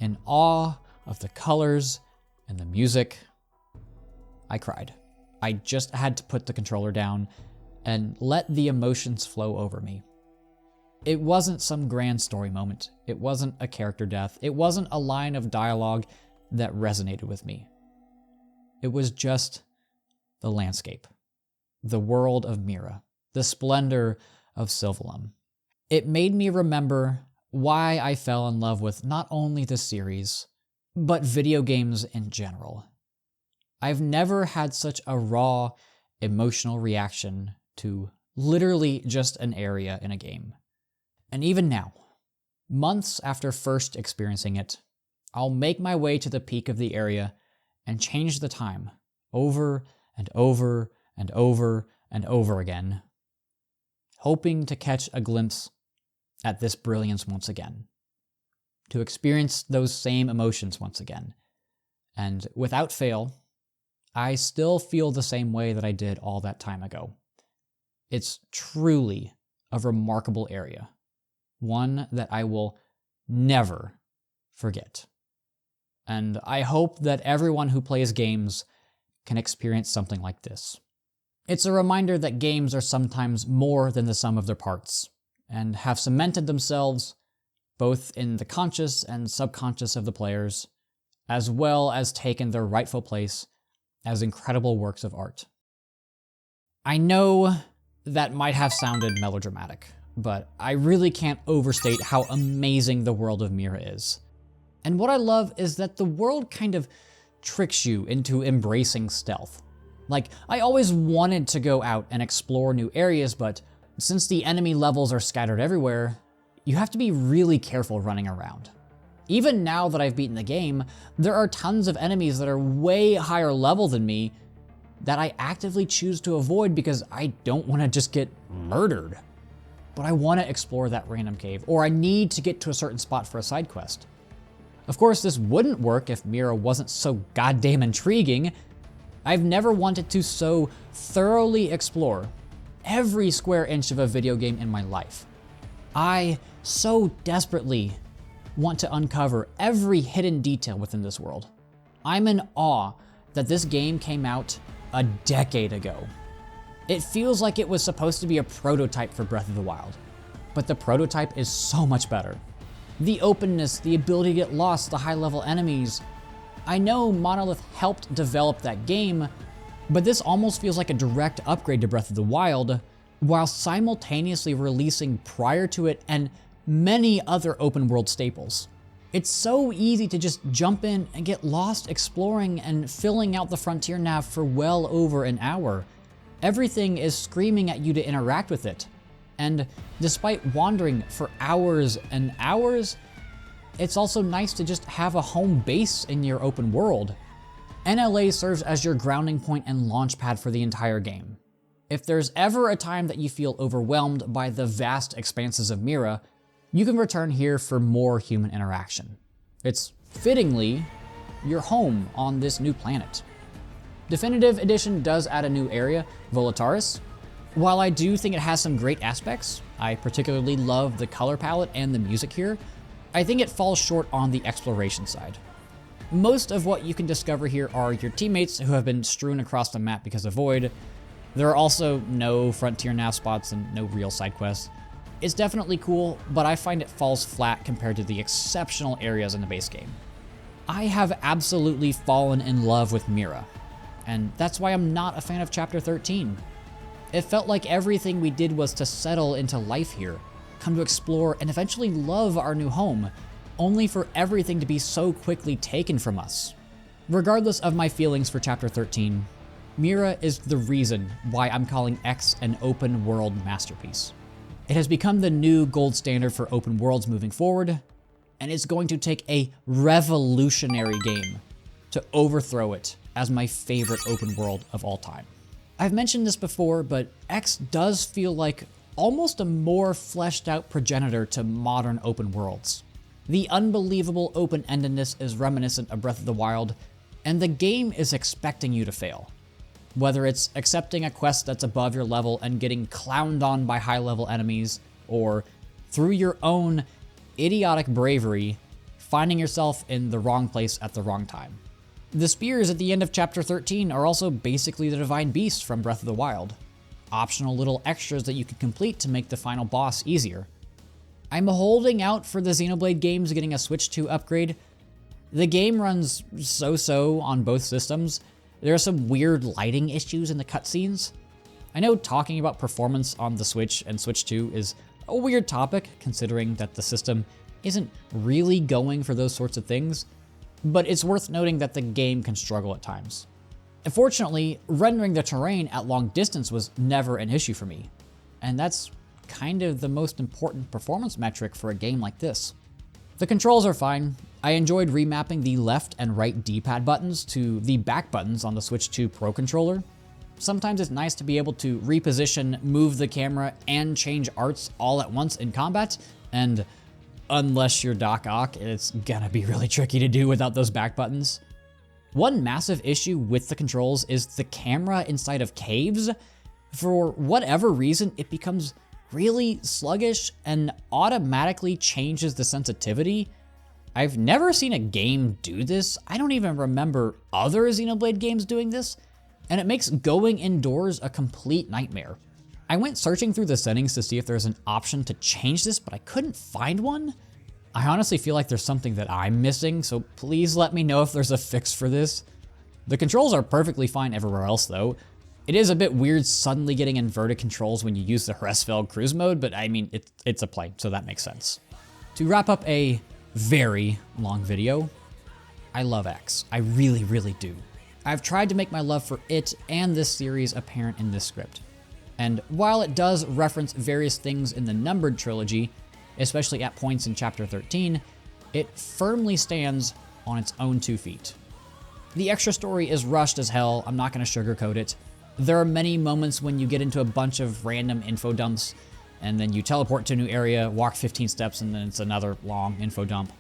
in awe of the colors and the music, I cried. I just had to put the controller down and let the emotions flow over me. It wasn't some grand story moment. It wasn't a character death. It wasn't a line of dialogue that resonated with me. It was just the landscape, the world of Mira, the splendor of Sylvalum. It made me remember why I fell in love with not only the series, but video games in general. I've never had such a raw, emotional reaction to literally just an area in a game. And even now, months after first experiencing it, I'll make my way to the peak of the area and change the time over and over and over and over again, hoping to catch a glimpse at this brilliance once again, to experience those same emotions once again. And without fail, I still feel the same way that I did all that time ago. It's truly a remarkable area, one that I will never forget. And I hope that everyone who plays games can experience something like this. It's a reminder that games are sometimes more than the sum of their parts, and have cemented themselves both in the conscious and subconscious of the players, as well as taken their rightful place as incredible works of art. I know that might have sounded melodramatic, but I really can't overstate how amazing the world of Mira is. And what I love is that the world kind of tricks you into embracing stealth. Like, I always wanted to go out and explore new areas, but since the enemy levels are scattered everywhere, you have to be really careful running around. Even now that I've beaten the game, there are tons of enemies that are way higher level than me that I actively choose to avoid because I don't want to just get murdered. But I want to explore that random cave, or I need to get to a certain spot for a side quest. Of course, this wouldn't work if Mira wasn't so goddamn intriguing. I've never wanted to so thoroughly explore every square inch of a video game in my life. I so desperately want to uncover every hidden detail within this world. I'm in awe that this game came out a decade ago. It feels like it was supposed to be a prototype for Breath of the Wild, but the prototype is so much better. The openness, the ability to get lost, the high-level enemies. I know Monolith helped develop that game, but this almost feels like a direct upgrade to Breath of the Wild, while simultaneously releasing prior to it and many other open world staples. It's so easy to just jump in and get lost exploring and filling out the frontier nav for well over an hour. Everything is screaming at you to interact with it. And despite wandering for hours and hours, it's also nice to just have a home base in your open world. NLA serves as your grounding point and launch pad for the entire game. If there's ever a time that you feel overwhelmed by the vast expanses of Mira, you can return here for more human interaction. It's fittingly your home on this new planet. Definitive Edition does add a new area, Volataris. While I do think it has some great aspects, I particularly love the color palette and the music here, I think it falls short on the exploration side. Most of what you can discover here are your teammates who have been strewn across the map because of Void. There are also no frontier nav spots and no real side quests. It's definitely cool, but I find it falls flat compared to the exceptional areas in the base game. I have absolutely fallen in love with Mira, and that's why I'm not a fan of Chapter 13. It felt like everything we did was to settle into life here, come to explore and eventually love our new home, only for everything to be so quickly taken from us. Regardless of my feelings for Chapter 13, Mira is the reason why I'm calling X an open world masterpiece. It has become the new gold standard for open worlds moving forward, and it's going to take a revolutionary game to overthrow it as my favorite open world of all time. I've mentioned this before, but X does feel like almost a more fleshed out progenitor to modern open worlds. The unbelievable open-endedness is reminiscent of Breath of the Wild, and the game is expecting you to fail. Whether it's accepting a quest that's above your level and getting clowned on by high-level enemies, or through your own idiotic bravery, finding yourself in the wrong place at the wrong time. The spears at the end of Chapter 13 are also basically the divine beasts from Breath of the Wild. Optional little extras that you can complete to make the final boss easier. I'm holding out for the Xenoblade games getting a Switch 2 upgrade. The game runs so-so on both systems. There are some weird lighting issues in the cutscenes. I know talking about performance on the Switch and Switch 2 is a weird topic, considering that the system isn't really going for those sorts of things, but it's worth noting that the game can struggle at times. Unfortunately, rendering the terrain at long distance was never an issue for me, and that's kind of the most important performance metric for a game like this. The controls are fine. I enjoyed remapping the left and right D-pad buttons to the back buttons on the Switch 2 Pro controller. Sometimes it's nice to be able to reposition, move the camera, and change arts all at once in combat, and unless you're Doc Ock, it's gonna be really tricky to do without those back buttons. One massive issue with the controls is the camera inside of caves. For whatever reason, it becomes really sluggish and automatically changes the sensitivity. I've never seen a game do this. I don't even remember other Xenoblade games doing this, and it makes going indoors a complete nightmare. I went searching through the settings to see if there's an option to change this, but I couldn't find one. I honestly feel like there's something that I'm missing, so please let me know if there's a fix for this. The controls are perfectly fine everywhere else though. It is a bit weird suddenly getting inverted controls when you use the Hresfeld cruise mode, but I mean, it's a plane, so that makes sense. To wrap up a very long video, I love X. I really, really do. I've tried to make my love for it and this series apparent in this script. And while it does reference various things in the numbered trilogy, especially at points in Chapter 13, it firmly stands on its own 2 feet. The extra story is rushed as hell, I'm not going to sugarcoat it. There are many moments when you get into a bunch of random info dumps, and then you teleport to a new area, walk 15 steps, and then it's another long info dump.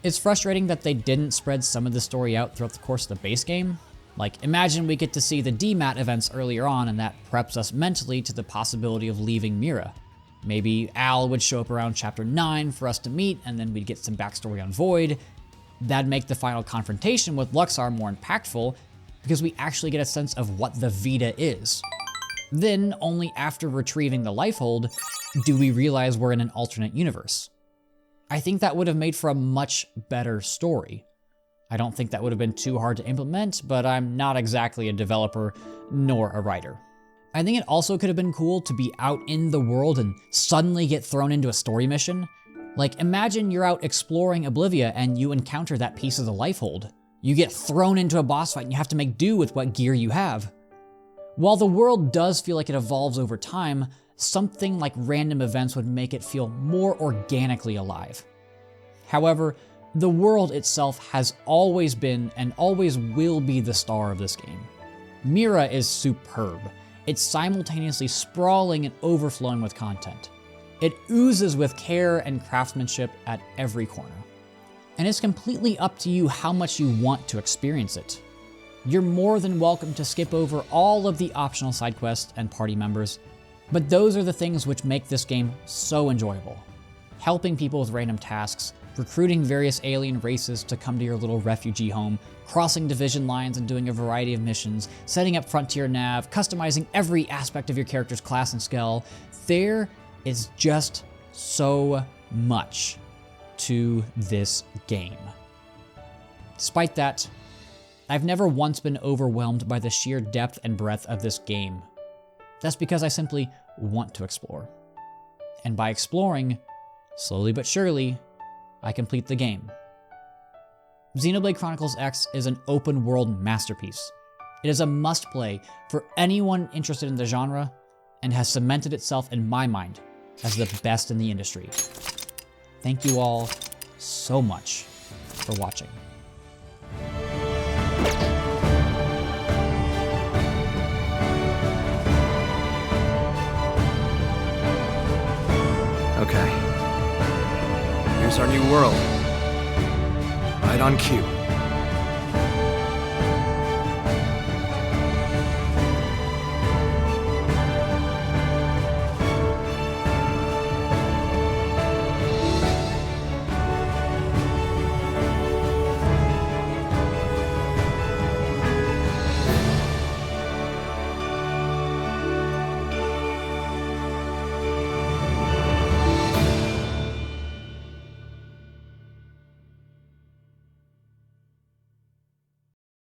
It's frustrating that they didn't spread some of the story out throughout the course of the base game. Like, imagine we get to see the DMAT events earlier on, and that preps us mentally to the possibility of leaving Mira. Maybe Al would show up around Chapter 9 for us to meet, and then we'd get some backstory on Void. That'd make the final confrontation with Luxar more impactful, because we actually get a sense of what the Vita is. Then, only after retrieving the Lifehold, do we realize we're in an alternate universe. I think that would have made for a much better story. I don't think that would have been too hard to implement, but I'm not exactly a developer nor a writer. I think it also could have been cool to be out in the world and suddenly get thrown into a story mission. Like, imagine you're out exploring Oblivia and you encounter that piece of the Lifehold. You get thrown into a boss fight and you have to make do with what gear you have. While the world does feel like it evolves over time, something like random events would make it feel more organically alive. However, the world itself has always been and always will be the star of this game. Mira is superb. It's simultaneously sprawling and overflowing with content. It oozes with care and craftsmanship at every corner. And it's completely up to you how much you want to experience it. You're more than welcome to skip over all of the optional side quests and party members, but those are the things which make this game so enjoyable. Helping people with random tasks, recruiting various alien races to come to your little refugee home, crossing division lines and doing a variety of missions, setting up Frontier Nav, customizing every aspect of your character's class and skill. There is just so much to this game. Despite that, I've never once been overwhelmed by the sheer depth and breadth of this game. That's because I simply want to explore. And by exploring, slowly but surely, I complete the game. Xenoblade Chronicles X is an open world masterpiece. It is a must-play for anyone interested in the genre and has cemented itself in my mind as the best in the industry. Thank you all so much for watching. Okay. Here's our new world. Right on cue.